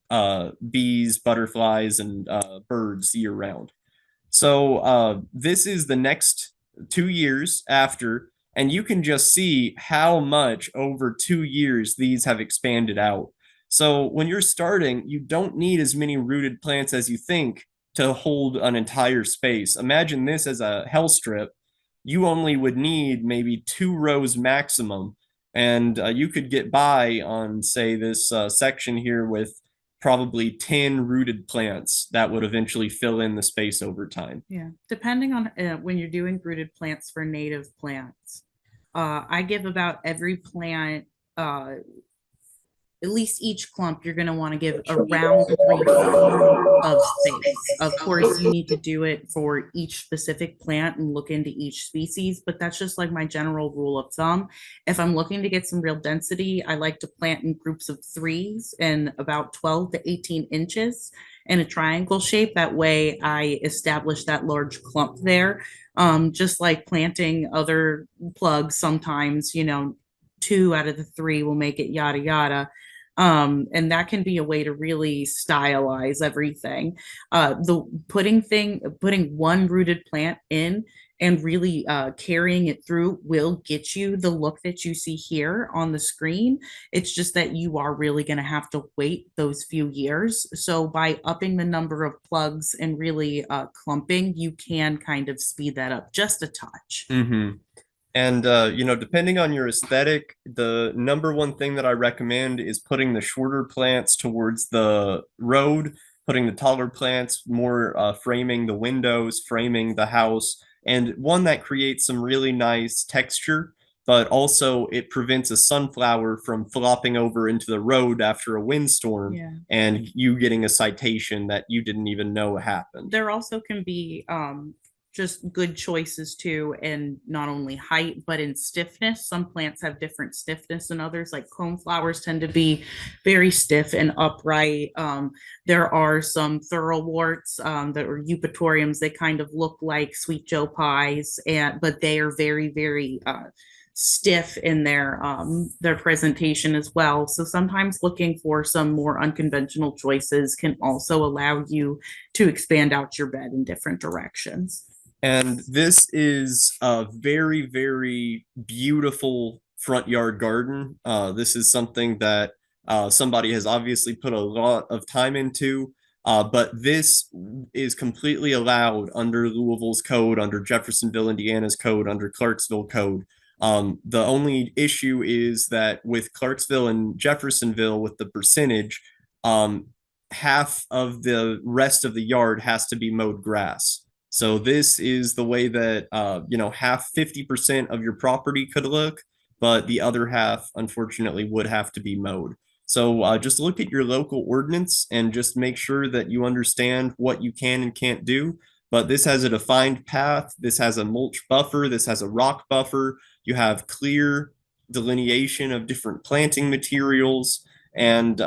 bees, butterflies, and birds year round. So this is the next 2 years after, and you can just see how much over 2 years these have expanded out. So when you're starting, you don't need as many rooted plants as you think to hold an entire space. Imagine this as a hell strip. You only would need maybe 2 rows maximum, and you could get by on, say, this section here with probably 10 rooted plants that would eventually fill in the space over time. Yeah, depending on when you're doing rooted plants for native plants, I give about every plant, at least each clump, you're going to want to give around 3 feet of space. Of course, you need to do it for each specific plant and look into each species, but that's just like my general rule of thumb. If I'm looking to get some real density, I like to plant in groups of 3s and about 12 to 18 inches in a triangle shape. That way I establish that large clump there. Just like planting other plugs, sometimes, 2 out of the 3 will make it yada yada. And that can be a way to really stylize everything. Putting one rooted plant in and really carrying it through will get you the look that you see here on the screen. It's just that you are really going to have to wait those few years. So by upping the number of plugs and really clumping, you can kind of speed that up just a touch. And And depending on your aesthetic, the number one thing that I recommend is putting the shorter plants towards the road, putting the taller plants more framing the windows, framing the house, and one that creates some really nice texture, but also it prevents a sunflower from flopping over into the road after a windstorm Yeah. and you getting a citation that you didn't even know happened. There also can be just good choices too, in not only height but in stiffness. Some plants have different stiffness than others. Like coneflowers tend to be very stiff and upright. There are some thoroughworts that are eupatoriums. They kind of look like sweet Joe pies, but they are very, very stiff in their presentation as well. So sometimes looking for some more unconventional choices can also allow you to expand out your bed in different directions. And this is a very, very beautiful front yard garden. This is something that somebody has obviously put a lot of time into, but this is completely allowed under Louisville's code, under Jeffersonville, Indiana's code, under Clarksville code. The only issue is that with Clarksville and Jeffersonville, with the percentage, half of the rest of the yard has to be mowed grass. So this is the way that half 50% of your property could look, but the other half, unfortunately, would have to be mowed. So just look at your local ordinance and just make sure that you understand what you can and can't do. But this has a defined path. This has a mulch buffer. This has a rock buffer. You have clear delineation of different planting materials. And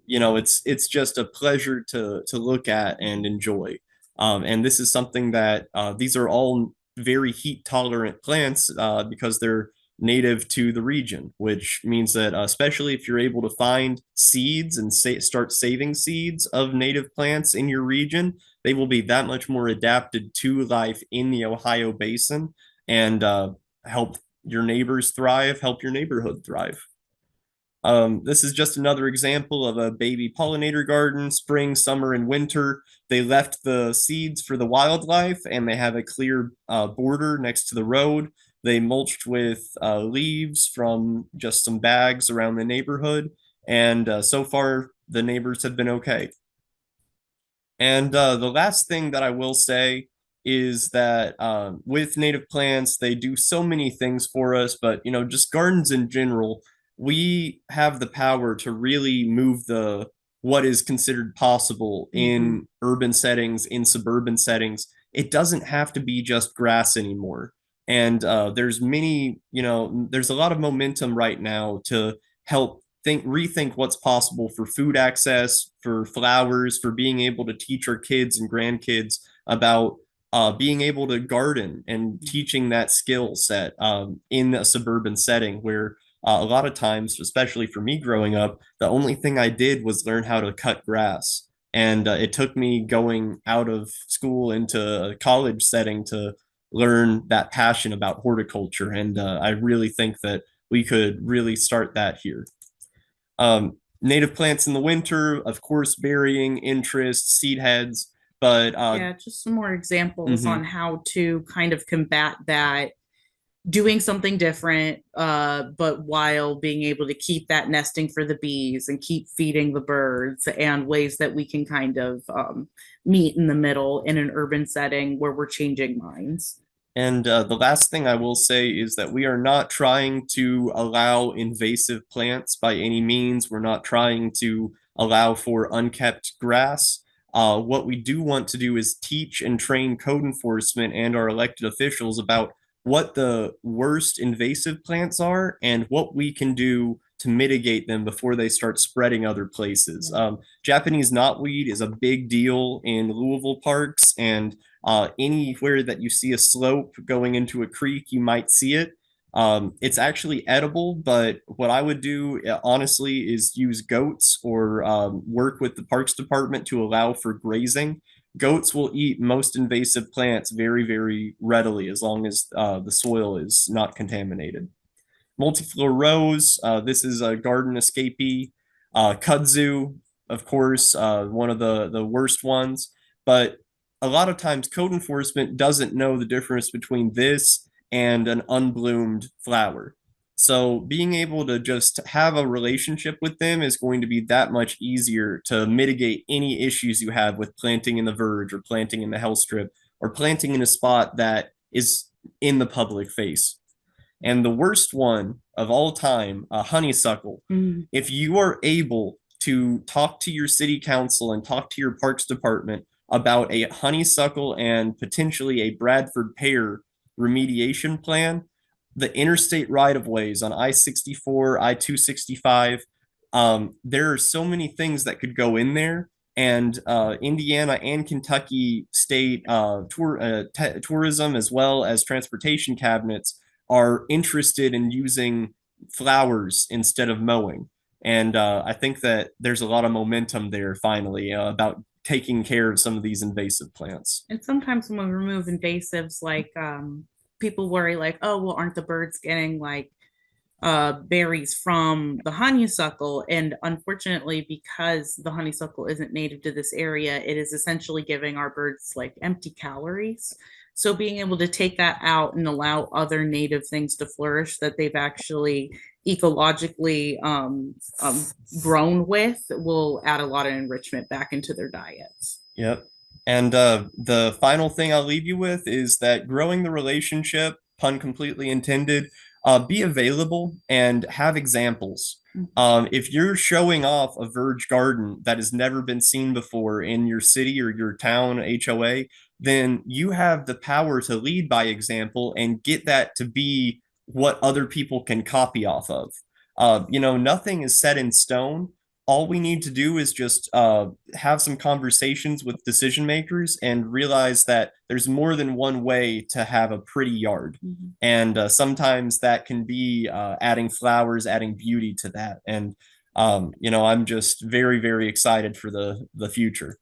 it's just a pleasure to look at and enjoy. And this is something that these are all very heat tolerant plants because they're native to the region, which means that especially if you're able to find seeds and start saving seeds of native plants in your region, they will be that much more adapted to life in the Ohio basin and help your neighbors thrive, help your neighborhood thrive. This is just another example of a baby pollinator garden, spring, summer, and winter. They left the seeds for the wildlife and they have a clear border next to the road. They mulched with leaves from just some bags around the neighborhood. And so far, the neighbors have been okay. And the last thing that I will say is that with native plants, they do so many things for us, but just gardens in general, we have the power to really move the what is considered possible in urban settings, in suburban settings. It doesn't have to be just grass anymore. And there's a lot of momentum right now to help rethink what's possible for food access, for flowers, for being able to teach our kids and grandkids about being able to garden and teaching that skill set in a suburban setting where a lot of times, especially for me growing up, the only thing I did was learn how to cut grass. And it took me going out of school into a college setting to learn that passion about horticulture. And I really think that we could really start that here. Native plants in the winter, of course, varying interests, seed heads, but yeah, just some more examples on how to kind of combat that, doing something different, but while being able to keep that nesting for the bees and keep feeding the birds, and ways that we can kind of meet in the middle in an urban setting where we're changing minds. And the last thing I will say is that we are not trying to allow invasive plants by any means. We're not trying to allow for unkept grass. What we do want to do is teach and train code enforcement and our elected officials about what the worst invasive plants are and what we can do to mitigate them before they start spreading other places. Japanese knotweed is a big deal in Louisville parks, and anywhere that you see a slope going into a creek, you might see it. It's actually edible, but what I would do, honestly, is use goats or work with the Parks Department to allow for grazing. Goats will eat most invasive plants very, very readily as long as the soil is not contaminated. Multiflora rose, this is a garden escapee. Kudzu, of course, one of the worst ones. But a lot of times code enforcement doesn't know the difference between this and an unbloomed flower. So being able to just have a relationship with them is going to be that much easier to mitigate any issues you have with planting in the verge or planting in the health strip or planting in a spot that is in the public face. And the worst one of all time, a honeysuckle. If you are able to talk to your city council and talk to your parks department about a honeysuckle and potentially a Bradford pear remediation plan, the interstate right-of-ways on I-64, I-265, there are so many things that could go in there. And Indiana and Kentucky state tourism as well as transportation cabinets are interested in using flowers instead of mowing. And I think that there's a lot of momentum there finally about taking care of some of these invasive plants. And sometimes when we remove invasives, like people worry like, oh, well, aren't the birds getting like berries from the honeysuckle? And unfortunately, because the honeysuckle isn't native to this area, it is essentially giving our birds like empty calories. So being able to take that out and allow other native things to flourish that they've actually ecologically grown with will add a lot of enrichment back into their diets. Yep. And the final thing I'll leave you with is that growing the relationship, pun completely intended, be available and have examples. If you're showing off a verge garden that has never been seen before in your city or your town HOA, then you have the power to lead by example and get that to be what other people can copy off of. Nothing is set in stone. All we need to do is just have some conversations with decision makers and realize that there's more than one way to have a pretty yard. And sometimes that can be adding flowers, adding beauty to that. And, I'm just very, very excited for the future.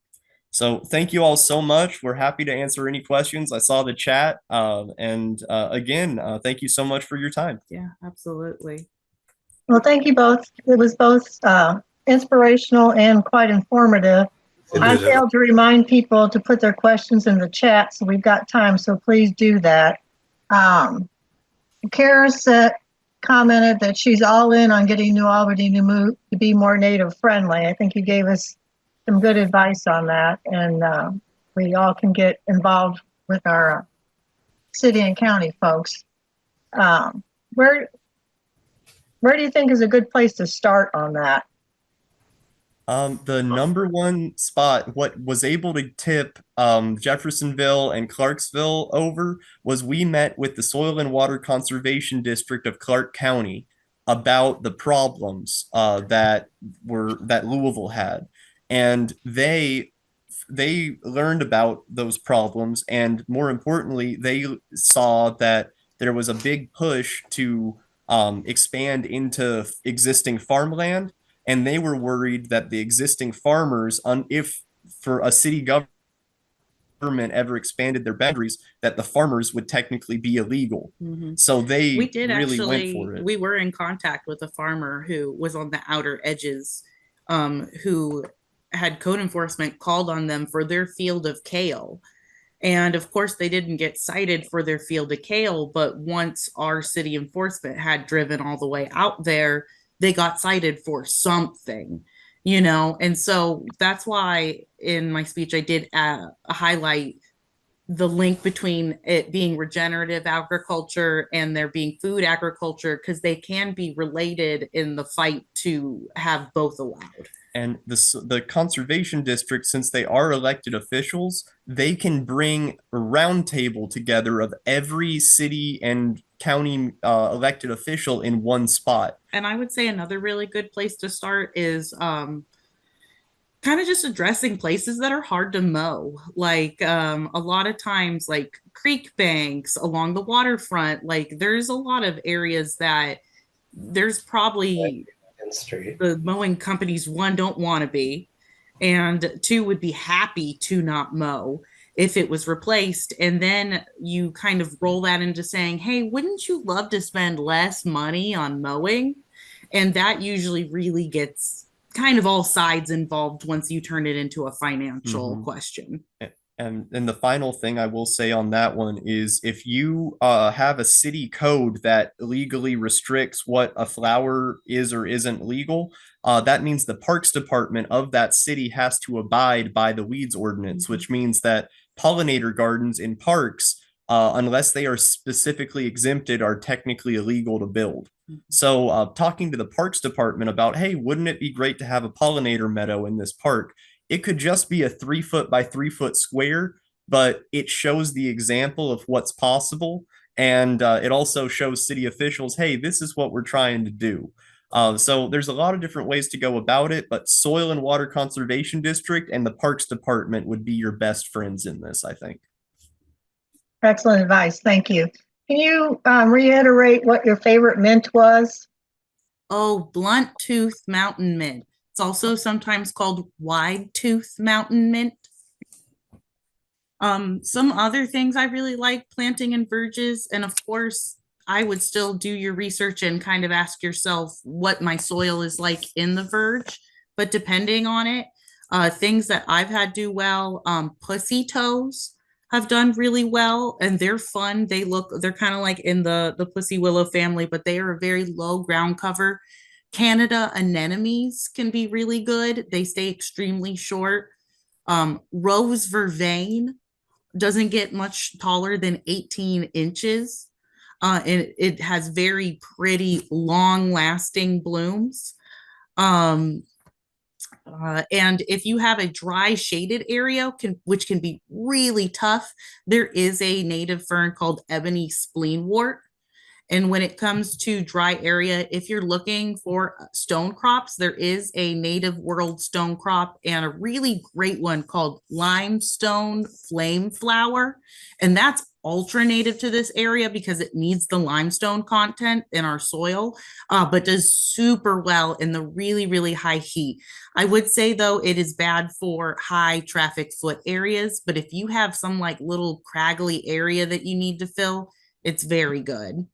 So thank you all so much. We're happy to answer any questions. I saw the chat. Again, thank you so much for your time. Yeah, absolutely. Well, thank you both. It was both inspirational and quite informative. I failed to remind people to put their questions in the chat, so we've got time, so please do that. Kara commented that she's all in on getting New Albany to be more native friendly. I think you gave us some good advice on that, and we all can get involved with our city and county folks. Where do you think is a good place to start on that? The number one spot, what was able to tip Jeffersonville and Clarksville over was we met with the Soil and Water Conservation District of Clark County about the problems that Louisville had. And they learned about those problems, and more importantly, they saw that there was a big push to expand into existing farmland, and they were worried that the existing farmers, if for a city government ever expanded their boundaries, that the farmers would technically be illegal. So we did really went for it. We were in contact with a farmer who was on the outer edges, who had code enforcement called on them for their field of kale. And of course, they didn't get cited for their field of kale, but once our city enforcement had driven all the way out there, they got cited for something, and so that's why in my speech I did highlight the link between it being regenerative agriculture and there being food agriculture, because they can be related in the fight to have both allowed. And the conservation district, since they are elected officials, they can bring a roundtable together of every city and county elected official in one spot. And I would say another really good place to start is kind of just addressing places that are hard to mow. Like a lot of times, like creek banks along the waterfront, like there's a lot of areas that there's probably the mowing companies, one, don't want to be, and two, would be happy to not mow if it was replaced. And then you kind of roll that into saying, hey, wouldn't you love to spend less money on mowing? And that usually really gets kind of all sides involved once you turn it into a financial question. And the final thing I will say on that one is if you have a city code that legally restricts what a flower is or isn't legal, that means the Parks Department of that city has to abide by the weeds ordinance, which means that pollinator gardens in parks, unless they are specifically exempted, are technically illegal to build. So, talking to the Parks Department about, hey, wouldn't it be great to have a pollinator meadow in this park? It could just be a 3 foot by 3 foot square, but it shows the example of what's possible. And it also shows city officials, hey, this is what we're trying to do. So there's a lot of different ways to go about it, but Soil and Water Conservation District and the Parks Department would be your best friends in this, I think. Excellent advice. Thank you. Can you reiterate what your favorite mint was? Oh, blunt tooth mountain mint. It's also sometimes called wide tooth mountain mint. Some other things I really like planting in verges, and of course, I would still do your research and kind of ask yourself what my soil is like in the verge. But depending on it, things that I've had do well, pussy toes have done really well, and they're fun. They're kind of like in the pussy willow family, but they are a very low ground cover. Canada anemones can be really good. They stay extremely short. Rose vervain doesn't get much taller than 18 inches. And it has very pretty long lasting blooms. And if you have a dry shaded area, which can be really tough, there is a native fern called ebony spleenwort. And when it comes to dry area, if you're looking for stone crops, there is a native world stone crop and a really great one called limestone flame flower. And that's ultra native to this area because it needs the limestone content in our soil, but does super well in the really, really high heat. I would say though, it is bad for high traffic foot areas, but if you have some like little craggly area that you need to fill, it's very good.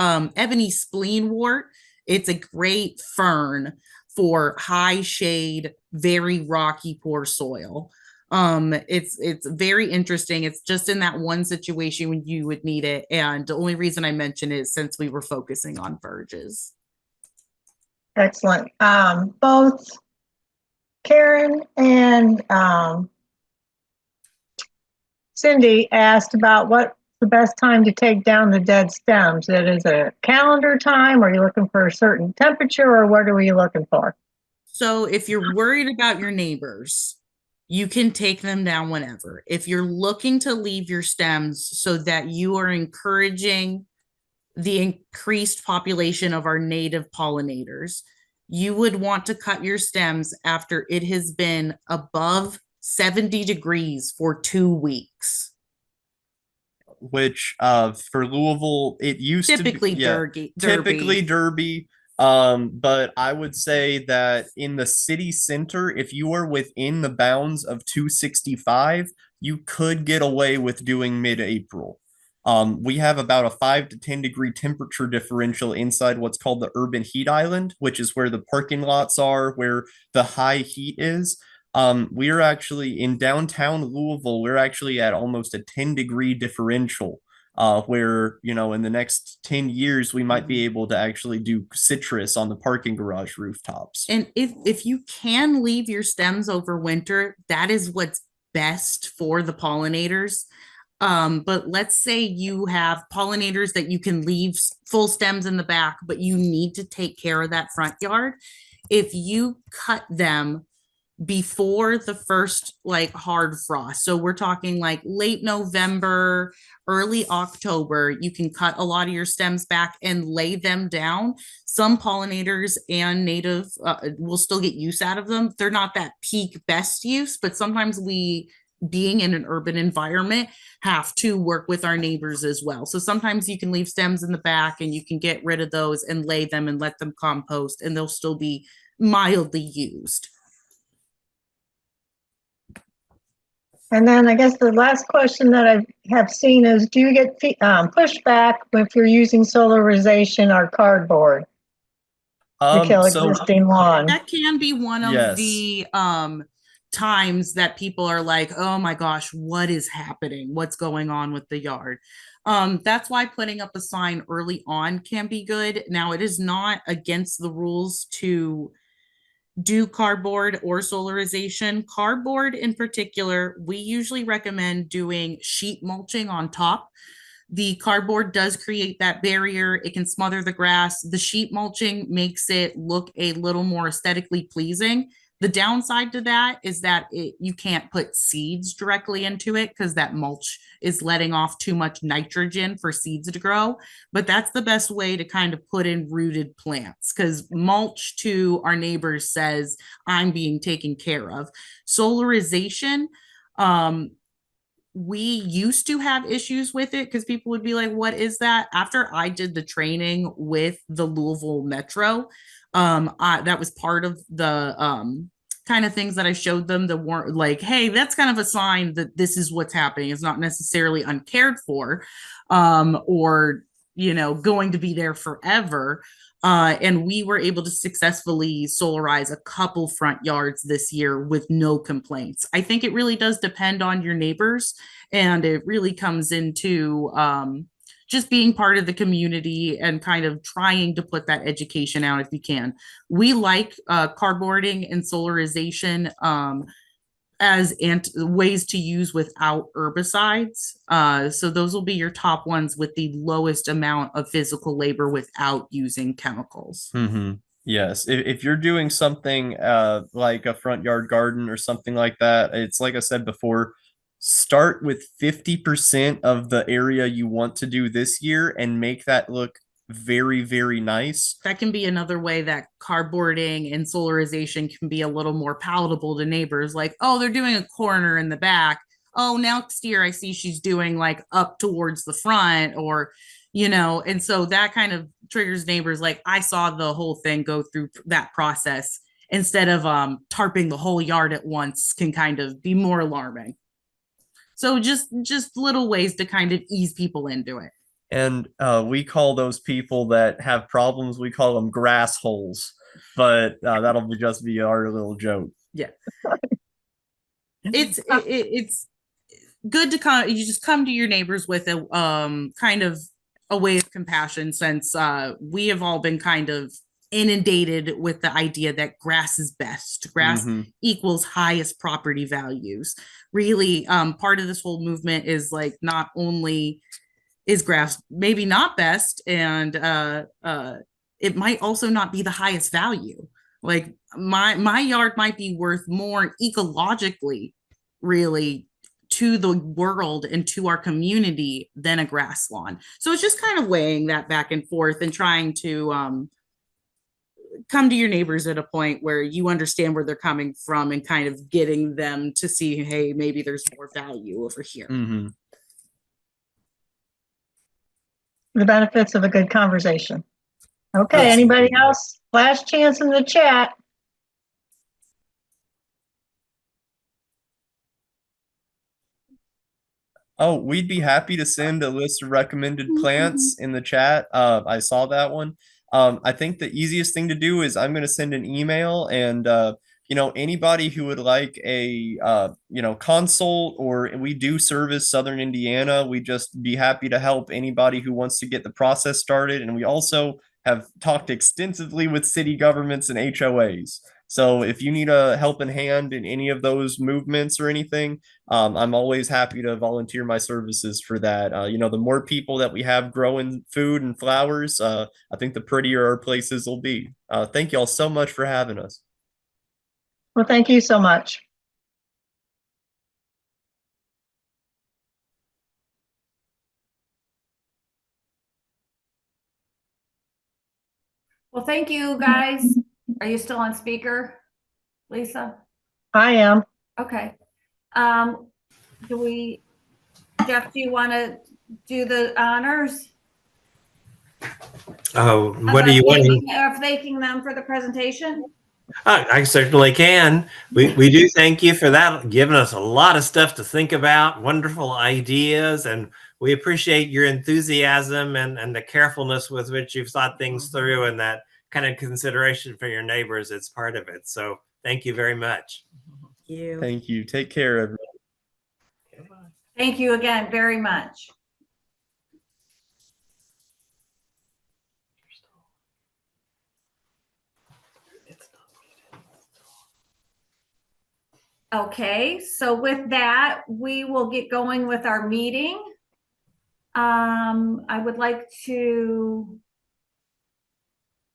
Ebony spleenwort, it's a great fern for high shade, very rocky, poor soil. It's very interesting. It's just in that one situation when you would need it. And the only reason I mention it is since we were focusing on verges. Excellent. Both Karen and Cindy asked about what the best time to take down the dead stems. It is a calendar time. Are you looking for a certain temperature, or what are you looking for? So if you're worried about your neighbors, you can take them down whenever. If you're looking to leave your stems so that you are encouraging the increased population of our native pollinators, you would want to cut your stems after it has been above 70 degrees for 2 weeks. Which for Louisville, it used Typically to be, yeah, Derby. typically Derby. But I would say that in the city center, if you are within the bounds of 265, you could get away with doing mid-April. We have about a 5 to 10 degree temperature differential inside what's called the urban heat island, which is where the parking lots are, where the high heat is. We are actually in downtown Louisville, we're actually at almost a 10 degree differential, where, you know, in the next 10 years, we might be able to actually do citrus on the parking garage rooftops. And if you can leave your stems over winter, that is what's best for the pollinators. But let's say you have pollinators that you can leave full stems in the back, but you need to take care of that front yard. If you cut them before the first like hard frost, so we're talking like late November, early October, you can cut a lot of your stems back and lay them down. Some pollinators and native will still get use out of them. They're not that peak best use, but sometimes we, being in an urban environment, have to work with our neighbors as well. So sometimes you can leave stems in the back and you can get rid of those and lay them and let them compost, and they'll still be mildly used. And then I guess the last question that I have seen is, do you get pushback if you're using solarization or cardboard to kill So existing lawn? That can be one of Yes. the times that people are like, oh my gosh, what is happening? What's going on with the yard? That's why putting up a sign early on can be good. Now, it is not against the rules to do cardboard or solarization. Cardboard in particular, we usually recommend doing sheet mulching on top. The cardboard does create that barrier. It can smother the grass. The sheet mulching makes it look a little more aesthetically pleasing. The downside to that is that you can't put seeds directly into it because that mulch is letting off too much nitrogen for seeds to grow. But that's the best way to kind of put in rooted plants, because mulch to our neighbors says, I'm being taken care of. Solarization, we used to have issues with it because people would be like, what is that? After I did the training with the Louisville Metro, that was part of the kind of things that I showed them that weren't like, hey, that's kind of a sign that this is what's happening. It's not necessarily uncared for, or, you know, going to be there forever. And we were able to successfully solarize a couple front yards this year with no complaints. I think it really does depend on your neighbors, and it really comes into just being part of the community and kind of trying to put that education out if you can. We like cardboarding and solarization as ways to use without herbicides. So those will be your top ones with the lowest amount of physical labor without using chemicals. Mm-hmm. Yes, if you're doing something like a front yard garden or something like that, it's like I said before, start with 50% of the area you want to do this year and make that look very, very nice. That can be another way that cardboarding and solarization can be a little more palatable to neighbors. Like, oh, they're doing a corner in the back. Oh, next year I see she's doing like up towards the front, or, you know, and so that kind of triggers neighbors. Like, I saw the whole thing go through that process instead of tarping the whole yard at once can kind of be more alarming. So just little ways to kind of ease people into it. And we call those people that have problems, we call them grass holes, but that'll just be our little joke. Yeah. It's good to you just come to your neighbors with a kind of a way of compassion, since we have all been kind of inundated with the idea that grass is best. Grass equals highest property values. Really, part of this whole movement is like, not only is grass maybe not best, and it might also not be the highest value. Like, my yard might be worth more ecologically, really, to the world and to our community than a grass lawn. So it's just kind of weighing that back and forth and trying to come to your neighbors at a point where you understand where they're coming from and kind of getting them to see, hey, maybe there's more value over here. Mm-hmm. The benefits of a good conversation. Okay, Yes. anybody else? Last chance in the chat. Oh, we'd be happy to send a list of recommended plants in the chat. I saw that one. I think the easiest thing to do is I'm going to send an email, and you know, anybody who would like a you know, consult, or we do service Southern Indiana, we just be happy to help anybody who wants to get the process started. And we also have talked extensively with city governments and HOAs. So if you need a helping hand in any of those movements or anything, I'm always happy to volunteer my services for that. You know, the more people that we have growing food and flowers, I think the prettier our places will be. Thank you all so much for having us. Well, thank you so much. Well, thank you, guys. Are you still on speaker, Lisa? I am. Okay. Jeff, do you want to do the honors? Oh, what do you want? Of thanking them for the presentation? I certainly can. We do thank you for that, giving us a lot of stuff to think about, wonderful ideas, and we appreciate your enthusiasm and the carefulness with which you've thought things through, and that kind of consideration for your neighbors. It's part of it. So thank you very much. You. Thank you. Take care, everyone. Thank you again very much. Okay, so with that, we will get going with our meeting. I would like to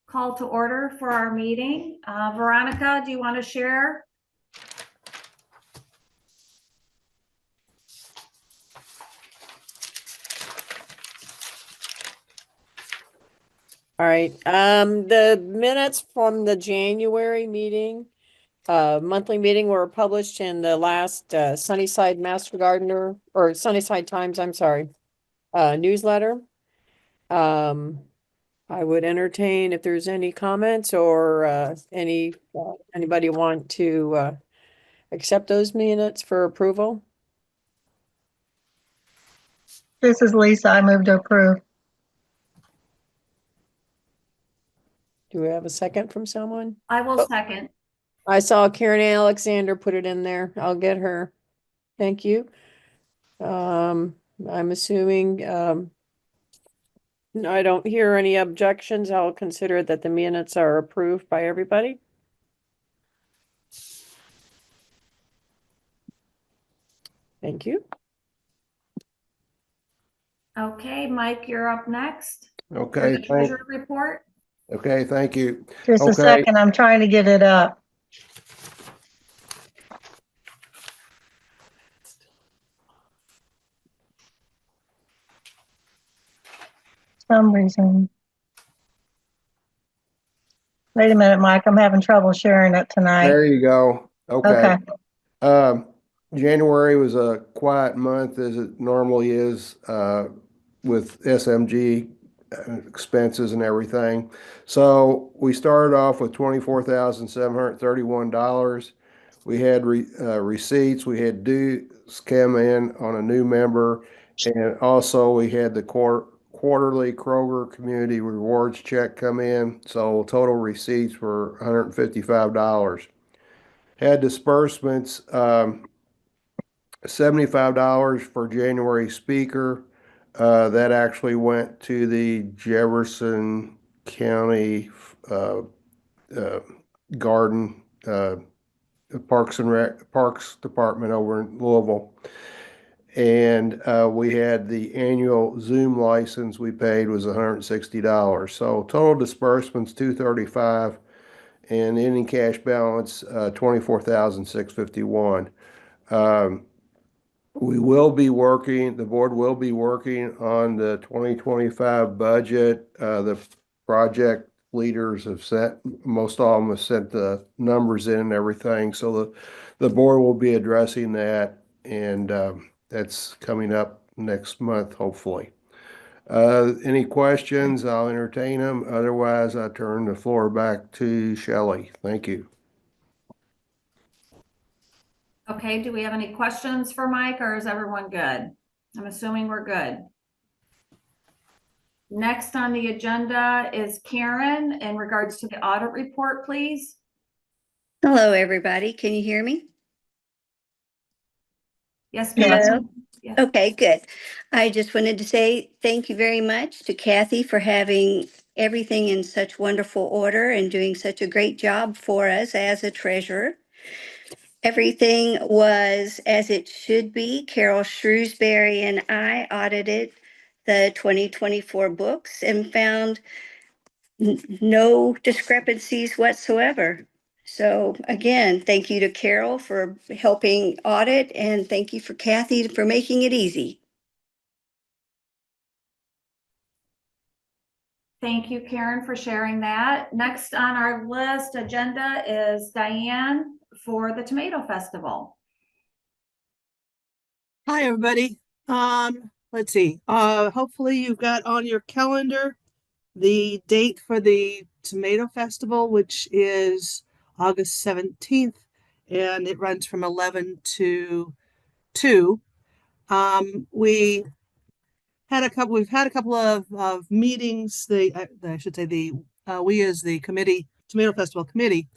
call to order for our meeting. Veronica, do you want to share? All right, the minutes from the January meeting, monthly meeting were published in the last Sunnyside Master Gardener, or Sunnyside Times, I'm sorry, newsletter. I would entertain if there's any comments or anybody want to accept those minutes for approval. This is Lisa. I move to approve. Do we have a second from someone? I will second. I saw Karen Alexander put it in there. I'll get her. Thank you. I'm assuming, I don't hear any objections. I'll consider that the minutes are approved by everybody. Thank you. Okay, Mike, you're up next. Okay, For the treasurer report. okay, thank you. Just a Okay. second. I'm trying to get it up. Some reason. Wait a minute, Mike. I'm having trouble sharing it tonight. There you go. Okay. Okay. January was a quiet month as it normally is, with SMG expenses and everything. So we started off with $24,731. We had receipts, we had dues come in on a new member, and also we had the quarterly Kroger Community Rewards check come in. So total receipts were $155. Had disbursements, $75 for January speaker. That actually went to the Jefferson County Garden Parks Department over in Louisville. And we had the annual Zoom license we paid was $160. So total disbursements $235, and ending cash balance $24,651. We will be working, the board will be working on the 2025 budget. The project leaders have sent, most of them have sent the numbers in and everything. So the board will be addressing that, and that's coming up next month, hopefully. Any questions? I'll entertain them. Otherwise, I turn the floor back to Shelley. Thank you. Okay, do we have any questions for Mike, or is everyone good? I'm assuming we're good. Next on the agenda is Karen in regards to the audit report, please. Hello, everybody. Can you hear me? Yes, Yes. ma'am. Yes. Okay, good. I just wanted to say thank you very much to Kathy for having everything in such wonderful order and doing such a great job for us as a treasurer. Everything was as it should be. Carol Shrewsbury and I audited the 2024 books and found no discrepancies whatsoever. So again, thank you to Carol for helping audit, and thank you for Kathy for making it easy. Thank you, Karen, for sharing that. Next on our list agenda is Diane for the Tomato Festival. Hi, everybody. Let's see. Hopefully you've got on your calendar the date for the Tomato Festival, which is August 17th, and it runs from 11 to 2. We've had a couple of meetings. I should say we as the committee, Tomato Festival committee,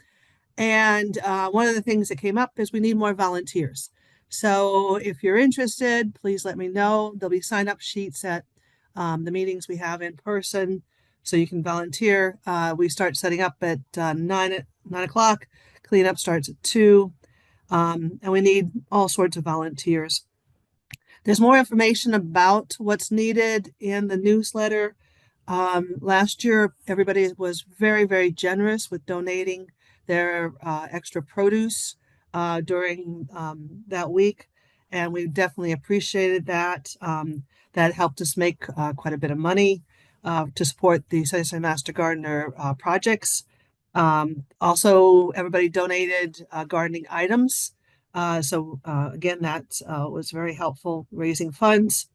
And one of the things that came up is we need more volunteers. So if you're interested, please let me know. There'll be sign-up sheets at the meetings we have in person, so you can volunteer. We start setting up at 9 o'clock. Cleanup starts at 2, and we need all sorts of volunteers. There's more information about what's needed in the newsletter. Last year, everybody was very, very generous with donating their extra produce during that week, and we definitely appreciated that. That helped us make quite a bit of money to support the Sunnyside Master Gardener projects. Also, everybody donated gardening items. So again, that was very helpful raising funds.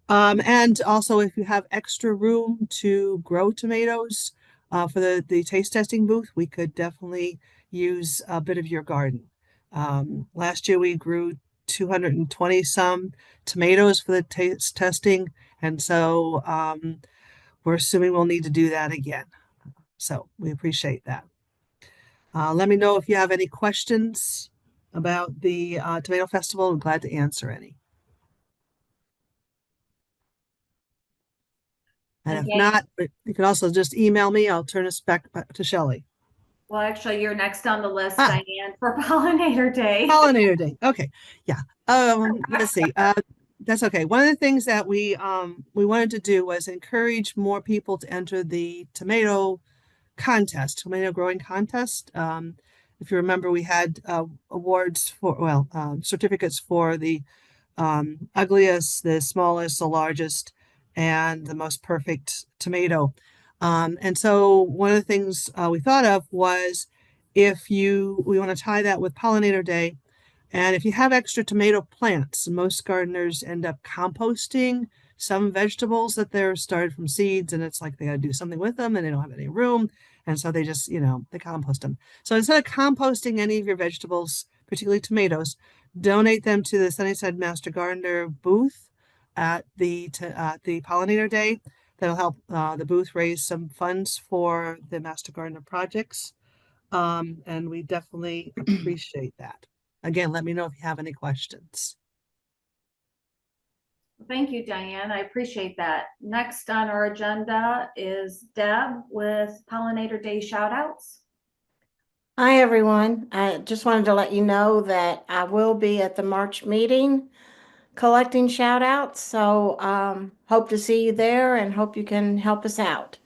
And also, if you have extra room to grow tomatoes for the taste testing booth, we could definitely use a bit of your garden. Last year, we grew 220 some tomatoes for the taste testing. And so we're assuming we'll need to do that again. So we appreciate that. Let me know if you have any questions about the Tomato Festival. I'm glad to answer any. And if not, you can also just email me. I'll turn us back to Shelley. Well, actually, you're next on the list, Diane, for Pollinator Day. Pollinator Day. Okay. Yeah. Let's see. That's okay. One of the things that we wanted to do was encourage more people to enter the tomato growing contest. If you remember, we had awards for, certificates for the ugliest, the smallest, the largest, and the most perfect tomato. And so one of the things we thought of was we want to tie that with Pollinator Day. And if you have extra tomato plants, most gardeners end up composting some vegetables that they're started from seeds, and it's like they got to do something with them and they don't have any room. And so they just, they compost them. So instead of composting any of your vegetables, particularly tomatoes, donate them to the Sunnyside Master Gardener booth at the Pollinator Day. That'll help the booth raise some funds for the Master Gardener projects. And we definitely appreciate that. Again, let me know if you have any questions. Thank you, Diane. I appreciate that. Next on our agenda is Deb with Pollinator Day shoutouts. Hi, everyone. I just wanted to let you know that I will be at the March meeting collecting shout outs. So hope to see you there and hope you can help us out.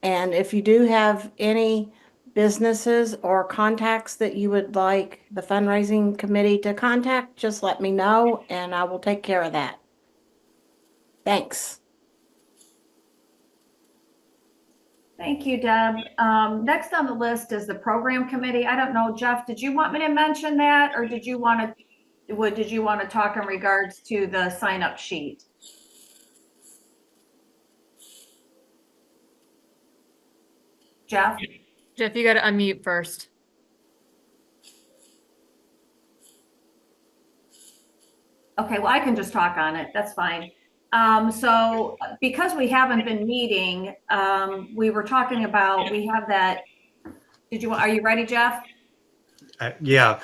And if you do have any businesses or contacts that you would like the fundraising committee to contact, just let me know and I will take care of that. Thanks. Thank you, Deb. Next on the list is the program committee. I don't know, Jeff, did you want me to mention that, or did you want to talk in regards to the sign-up sheet? Jeff, you got to unmute first. Okay, well, I can just talk on it. That's fine. So because we haven't been meeting, we were talking about, we have that. Are you ready, Jeff? Yeah,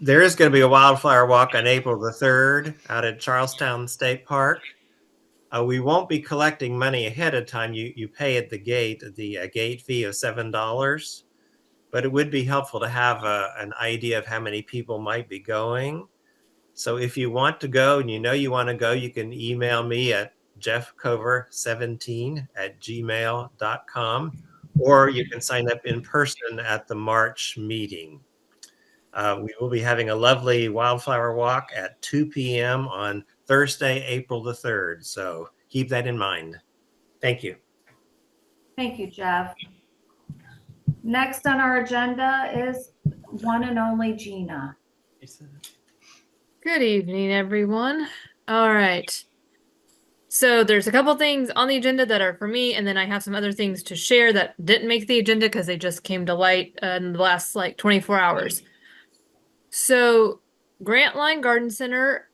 there is going to be a wildflower walk on April the 3rd out at Charlestown State Park. We won't be collecting money ahead of time. You pay at the gate gate fee of $7, but it would be helpful to have an idea of how many people might be going. So if you want to go and you want to go, you can email me at jeffcover17@gmail.com, or you can sign up in person at the March meeting. We will be having a lovely wildflower walk at 2 p.m. on Thursday, April the 3rd. So keep that in mind. Thank you. Thank you, Jeff. Next on our agenda is one and only Gina. Good evening, everyone. All right. So there's a couple things on the agenda that are for me, and then I have some other things to share that didn't make the agenda because they just came to light in the last 24 hours. So Grantline Garden Center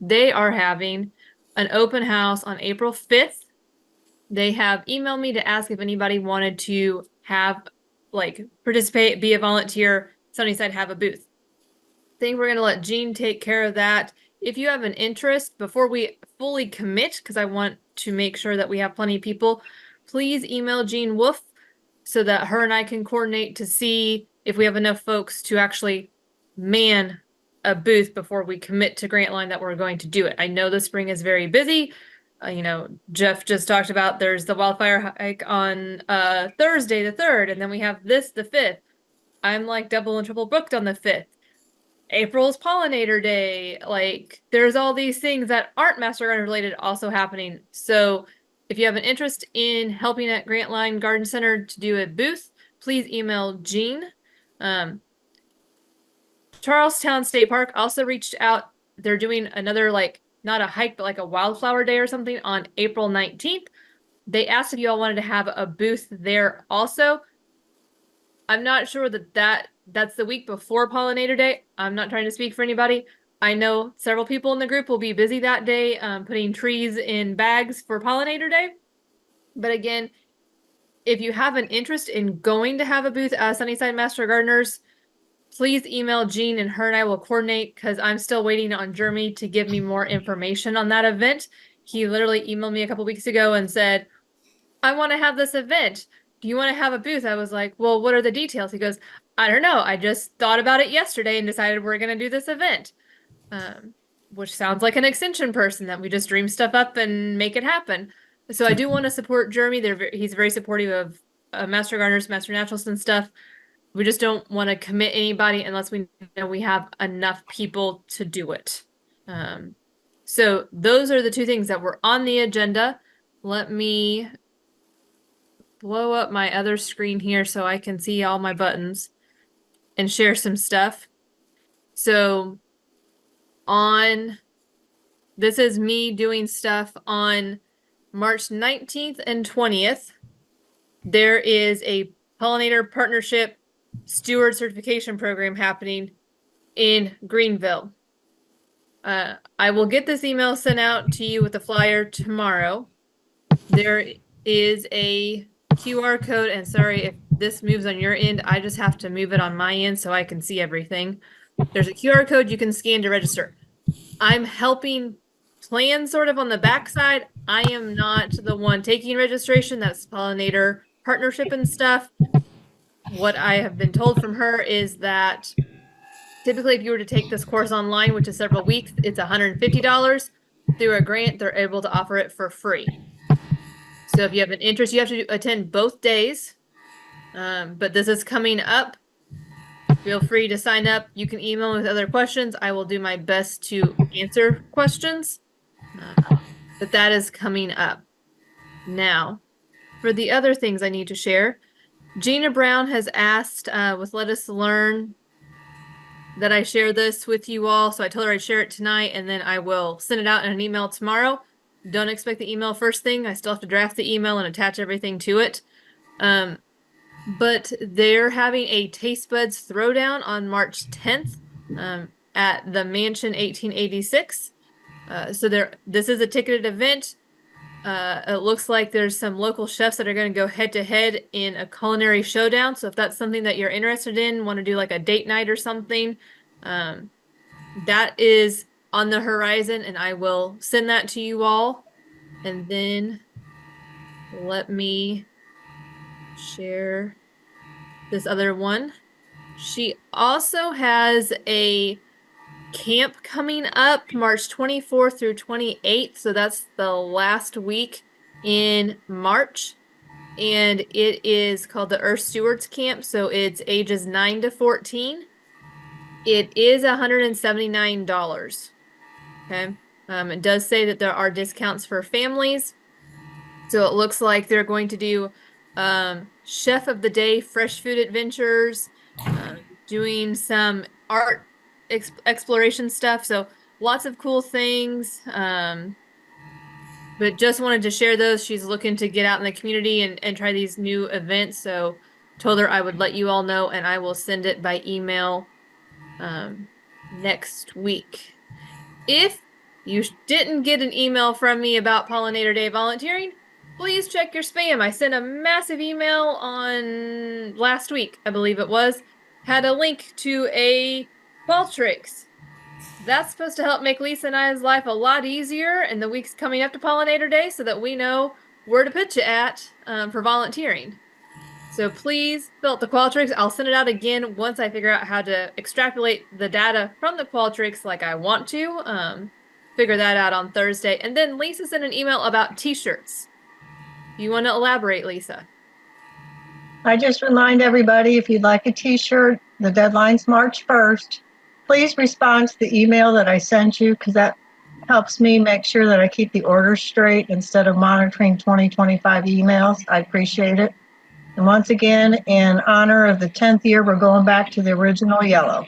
they are having an open house on April 5th. They have emailed me to ask if anybody wanted to have like participate, be a volunteer, Sunnyside have a booth. I think we're gonna let Jean take care of that. If you have an interest, before we fully commit, because I want to make sure that we have plenty of people, please email Jean Wolf so that her and I can coordinate to see if we have enough folks to actually man a booth before we commit to Grantline that we're going to do it. I know the spring is very busy. Jeff just talked about there's the wildfire hike on Thursday the 3rd, and then we have this the 5th. I'm like double and triple booked on the 5th. April's Pollinator Day. Like, there's all these things that aren't Master Garden related also happening. So if you have an interest in helping at Grantline Garden Center to do a booth, please email Jean. Charlestown State Park also reached out. They're doing another, like, not a hike, but like a wildflower day or something on April 19th. They asked if you all wanted to have a booth there also. I'm not sure that's the week before Pollinator Day. I'm not trying to speak for anybody. I know several people in the group will be busy that day, putting trees in bags for Pollinator Day. But again, if you have an interest in going to have a booth at Sunnyside Master Gardeners, please email Jean and her and I will coordinate, because I'm still waiting on Jeremy to give me more information on that event. He literally emailed me a couple weeks ago and said, I want to have this event. Do you want to have a booth? I was like, well, what are the details? He goes, I don't know. I just thought about it yesterday and decided we're going to do this event. Which sounds like an extension person that we just dream stuff up and make it happen. So I do want to support Jeremy. He's very supportive of Master Gardeners, Master Naturalists and stuff. We just don't want to commit anybody unless we know we have enough people to do it. So those are the two things that were on the agenda. Let me blow up my other screen here so I can see all my buttons and share some stuff. So this is me doing stuff on March 19th and 20th. There is a pollinator partnership steward certification program happening in Greenville. I will get this email sent out to you with the flyer tomorrow. There is a QR code, and sorry if this moves on your end, I just have to move it on my end so I can see everything. There's a QR code you can scan to register. I'm helping plan sort of on the backside. I am not the one taking registration. That's pollinator partnership and stuff. What I have been told from her is that typically if you were to take this course online, which is several weeks, it's $150. Through a grant, they're able to offer it for free. So if you have an interest, you have to attend both days. But this is coming up. Feel free to sign up. You can email me with other questions. I will do my best to answer questions. But that is coming up. Now, for the other things I need to share, Gina Brown has asked with Let Us Learn that I share this with you all. So I told her I'd share it tonight, and then I will send it out in an email tomorrow. Don't expect the email first thing. I still have to draft the email and attach everything to it. But they're having a Taste Buds Throwdown on March 10th at the Mansion 1886. So this is a ticketed event. It looks like there's some local chefs that are going to go head to head in a culinary showdown. So if that's something that you're interested in, want to do like a date night or something, that is on the horizon, and I will send that to you all. And then let me share this other one. She also has a camp coming up March 24th through 28th. So that's the last week in March. And it is called the Earth Stewards Camp. So it's ages 9 to 14. It is $179. Okay. It does say that there are discounts for families. So it looks like they're going to do Chef of the Day Fresh Food Adventures, doing some art exploration stuff. So lots of cool things. But just wanted to share those. She's looking to get out in the community and try these new events. So told her I would let you all know, and I will send it by email next week. If you didn't get an email from me about Pollinator Day volunteering, please check your spam. I sent a massive email on last week, I believe it was, had a link to a Qualtrics. That's supposed to help make Lisa and I's life a lot easier in the weeks coming up to Pollinator Day so that we know where to pitch it at for volunteering. So please fill out the Qualtrics. I'll send it out again once I figure out how to extrapolate the data from the Qualtrics like I want to. Figure that out on Thursday. And then Lisa sent an email about t-shirts. You want to elaborate, Lisa? I just remind everybody, if you'd like a t-shirt, the deadline's March 1st. Please respond to the email that I sent you, because that helps me make sure that I keep the orders straight instead of monitoring 2025 emails. I appreciate it. And once again, in honor of the 10th year, we're going back to the original yellow.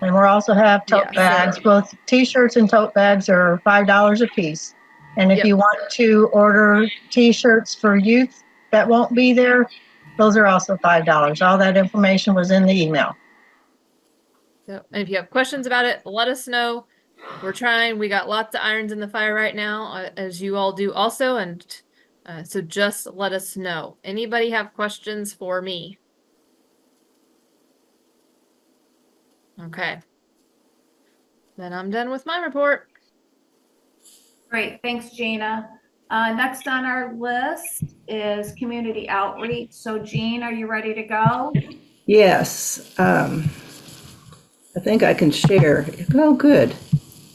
And we're also have tote bags. Both t-shirts and tote bags are $5 a piece. And if you want to order t-shirts for youth that won't be there, those are also $5. All that information was in the email. So, and if you have questions about it, let us know. We're trying. We got lots of irons in the fire right now, as you all do also. And so just let us know. Anybody have questions for me? Okay. Then I'm done with my report. Great, thanks, Gina. Next on our list is community outreach. So Jean, are you ready to go? Yes, I think I can share. Oh, good.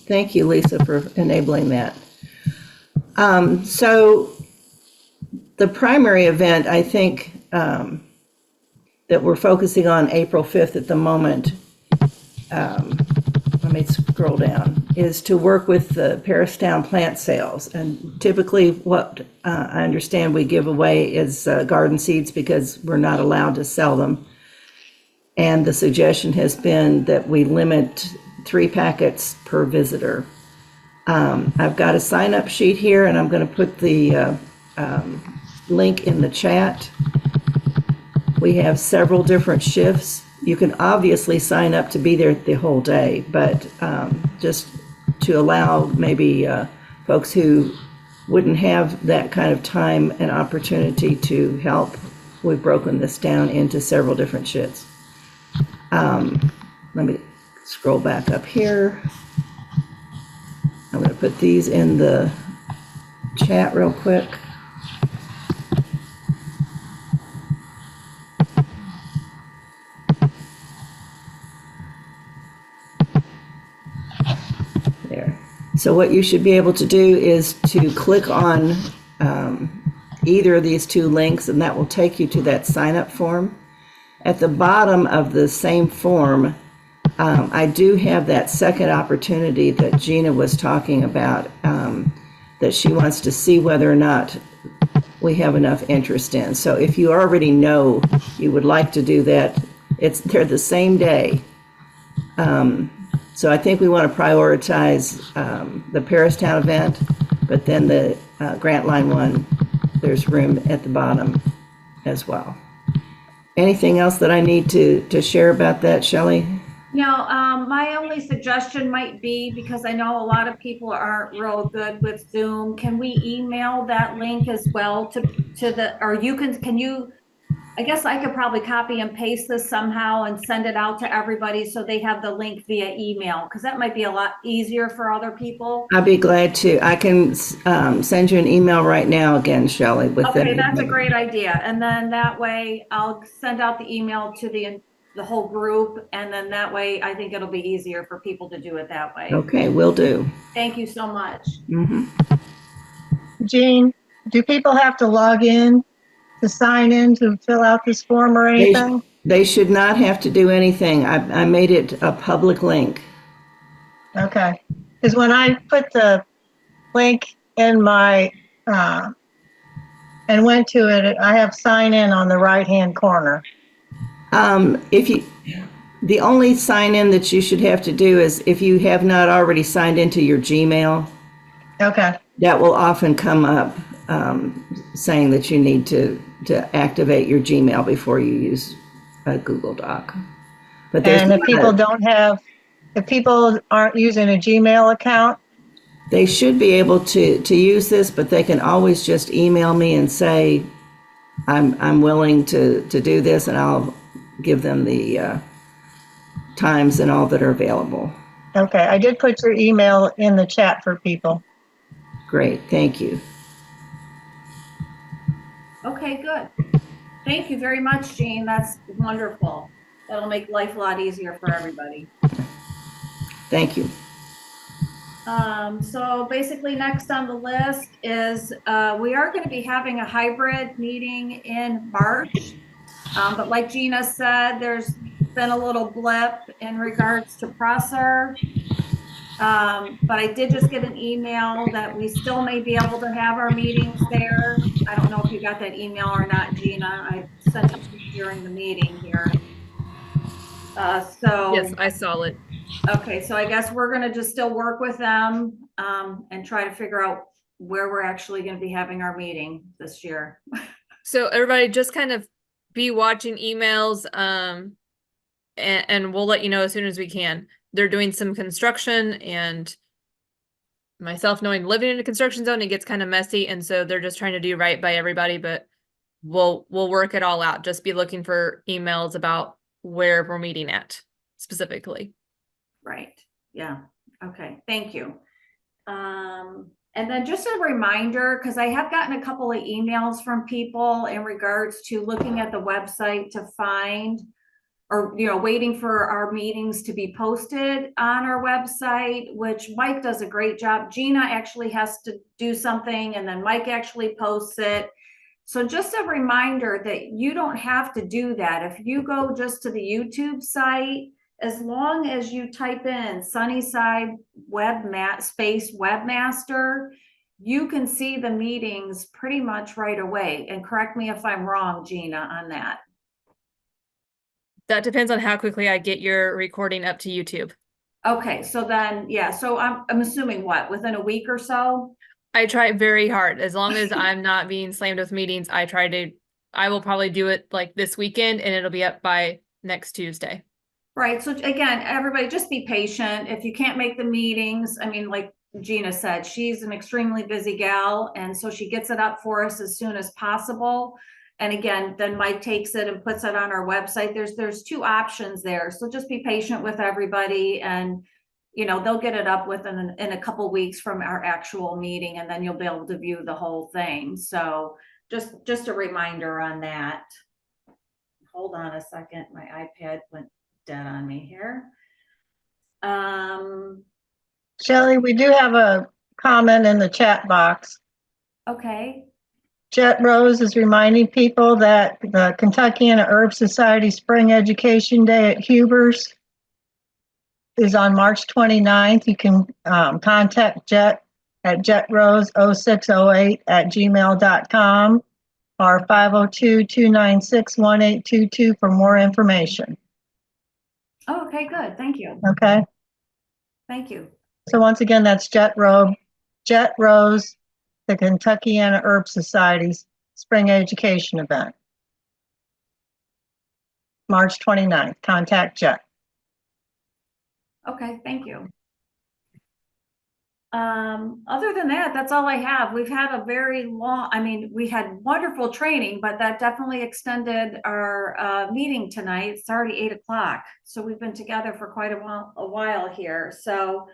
Thank you, Lisa, for enabling that. So the primary event, I think, that we're focusing on April 5th at the moment, let me scroll down, is to work with the Paristown plant sales. And typically what I understand we give away is garden seeds because we're not allowed to sell them. And the suggestion has been that we limit 3 packets per visitor. I've got a sign-up sheet here, and I'm going to put the link in the chat. We have several different shifts. You can obviously sign up to be there the whole day, but just to allow maybe folks who wouldn't have that kind of time and opportunity to help, we've broken this down into several different shifts. Let me scroll back up here. I'm going to put these in the chat real quick. There. So what you should be able to do is to click on either of these 2 links, and that will take you to that sign-up form. At the bottom of the same form, I do have that second opportunity that Gina was talking about, that she wants to see whether or not we have enough interest in. So if you already know you would like to do that, they're the same day. So I think we want to prioritize the Paristown event, but then the Grant Line one, there's room at the bottom as well. Anything else that I need to share about that, Shelley? My only suggestion might be, because I know a lot of people aren't real good with Zoom, can we email that link as well to the, or can you, I guess I could probably copy and paste this somehow and send it out to everybody so they have the link via email, because that might be a lot easier for other people. I'd be glad to. I can send you an email right now again, Shelley. Okay, that's a great idea. And then that way I'll send out the email to the whole group, and then that way I think it'll be easier for people to do it that way. Okay, will do. Thank you so much. Mm-hmm. Jean, do people have to log in to sign in to fill out this form or anything? They should not have to do anything. I made it a public link. Okay, because when I put the link in my, and went to it, I have sign in on the right-hand corner. The only sign in that you should have to do is if you have not already signed into your Gmail. Okay. That will often come up saying that you need to activate your Gmail before you use a Google Doc. But and if people aren't using a Gmail account, They should be able to use this, but they can always just email me and say, I'm willing to do this, and I'll give them the times and all that are available. Okay, I did put your email in the chat for people. Great, thank you. Okay, good. Thank you very much, Jean. That's wonderful. That'll make life a lot easier for everybody. Thank you. So basically next on the list is, we are going to be having a hybrid meeting in March. But like Gina said, there's been a little blip in regards to Prosser. But I did just get an email that we still may be able to have our meetings there. I don't know if you got that email or not, Gina. I sent it to you during the meeting here. Yes, I saw it. Okay, so I guess we're gonna just still work with them, and try to figure out where we're actually gonna be having our meeting this year. So everybody just kind of be watching emails, and we'll let you know as soon as we can. They're doing some construction, and myself knowing living in a construction zone, it gets kind of messy, and so they're just trying to do right by everybody, but we'll work it all out. Just be looking for emails about where we're meeting at specifically. Right, yeah, okay, thank you. And then just a reminder, because I have gotten a couple of emails from people in regards to looking at the website to find, or, you know, waiting for our meetings to be posted on our website, which Mike does a great job. Gina actually has to do something, and then Mike actually posts it. So just a reminder that you don't have to do that. If you go just to the YouTube site, as long as you type in Sunnyside webmaster, you can see the meetings pretty much right away. And correct me if I'm wrong, Gina, on that. That depends on how quickly I get your recording up to YouTube. Okay, so then, yeah, so I'm assuming what, within a week or so? I try very hard. As long as I'm not being slammed with meetings, I will probably do it like this weekend, and it'll be up by next Tuesday. Right, so again, everybody just be patient. If you can't make the meetings, I mean, like Gina said, she's an extremely busy gal, and so she gets it up for us as soon as possible. And again, then Mike takes it and puts it on our website. There's two options there, so just be patient with everybody, and you know, they'll get it up within in a couple weeks from our actual meeting, and then you'll be able to view the whole thing. So just a reminder on that. Hold on a second, my iPad went dead on me here. Shelley, we do have a comment in the chat box. Okay. Jet Rose is reminding people that the Kentucky and Herb Society Spring Education Day at Huber's is on March 29th. You can contact Jet at jetrose0608@gmail.com or 502-296-1822 for more information. Oh, okay, good. Thank you. Okay. Thank you. So once again, that's Jet Rose, the Kentuckiana Herb Society's Spring Education event. March 29th. Contact Jet. Okay, thank you. Other than that, that's all I have. We've had a very long, I mean, we had wonderful training, but that definitely extended our meeting tonight. It's already 8 o'clock. So we've been together for quite a while here. So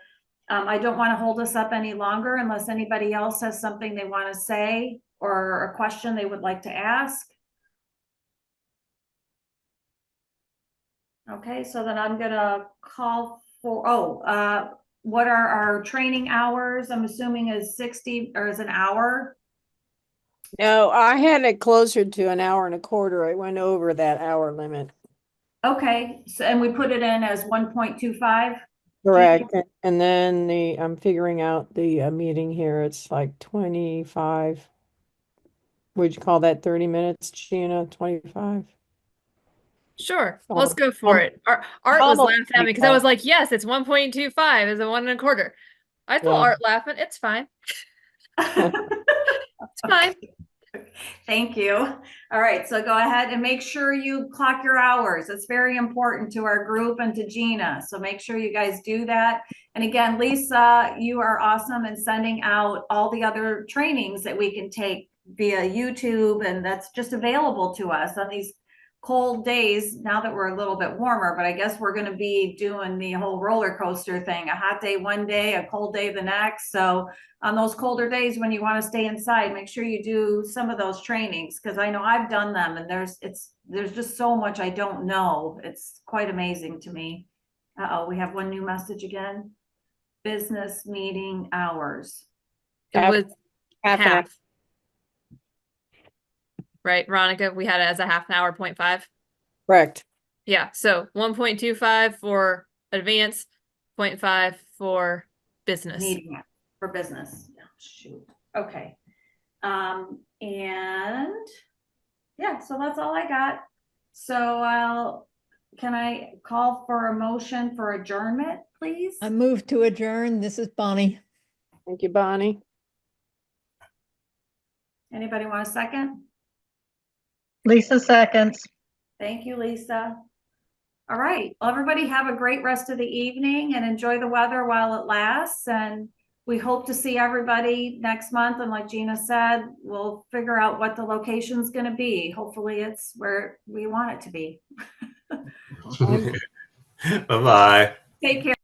I don't want to hold us up any longer unless anybody else has something they want to say or a question they would like to ask. Okay, so then I'm gonna call for, what are our training hours? I'm assuming is 60 or is an hour? No, I had it closer to an hour and a quarter. I went over that hour limit. Okay, so, and we put it in as 1.25? Correct. And then I'm figuring out the meeting here. It's like 25. Would you call that 30 minutes, Gina? 25? Sure, let's go for it. Art was almost laughing at me because I was like, yes, it's 1.25 is a 1 1/4. I saw Yeah. Art laughing. It's fine. It's fine. Thank you. All right, so go ahead and make sure you clock your hours. It's very important to our group and to Gina. So make sure you guys do that. And again, Lisa, you are awesome in sending out all the other trainings that we can take via YouTube, and that's just available to us on these cold days now that we're a little bit warmer. But I guess we're going to be doing the whole roller coaster thing, a hot day one day, a cold day the next. So on those colder days when you want to stay inside, make sure you do some of those trainings, because I know I've done them, and there's just so much I don't know. It's quite amazing to me. Uh-oh, we have one new message again. Business meeting hours. It Half- was half an hour. half. Right, Veronica, we had it as a half an hour, 0.5. Correct. Yeah, so 1.25 for advance, 0.5 for business. Meeting for business. Oh, shoot. Okay. And yeah, so that's all I got. So can I call for a motion for adjournment, please? I move to adjourn. This is Bonnie. Thank you, Bonnie. Anybody want a second? Lisa seconds. Thank you, Lisa. All right. Well, everybody have a great rest of the evening and enjoy the weather while it lasts. And we hope to see everybody next month. And like Gina said, we'll figure out what the location's going to be. Hopefully it's where we want it to be. Bye-bye. Take care.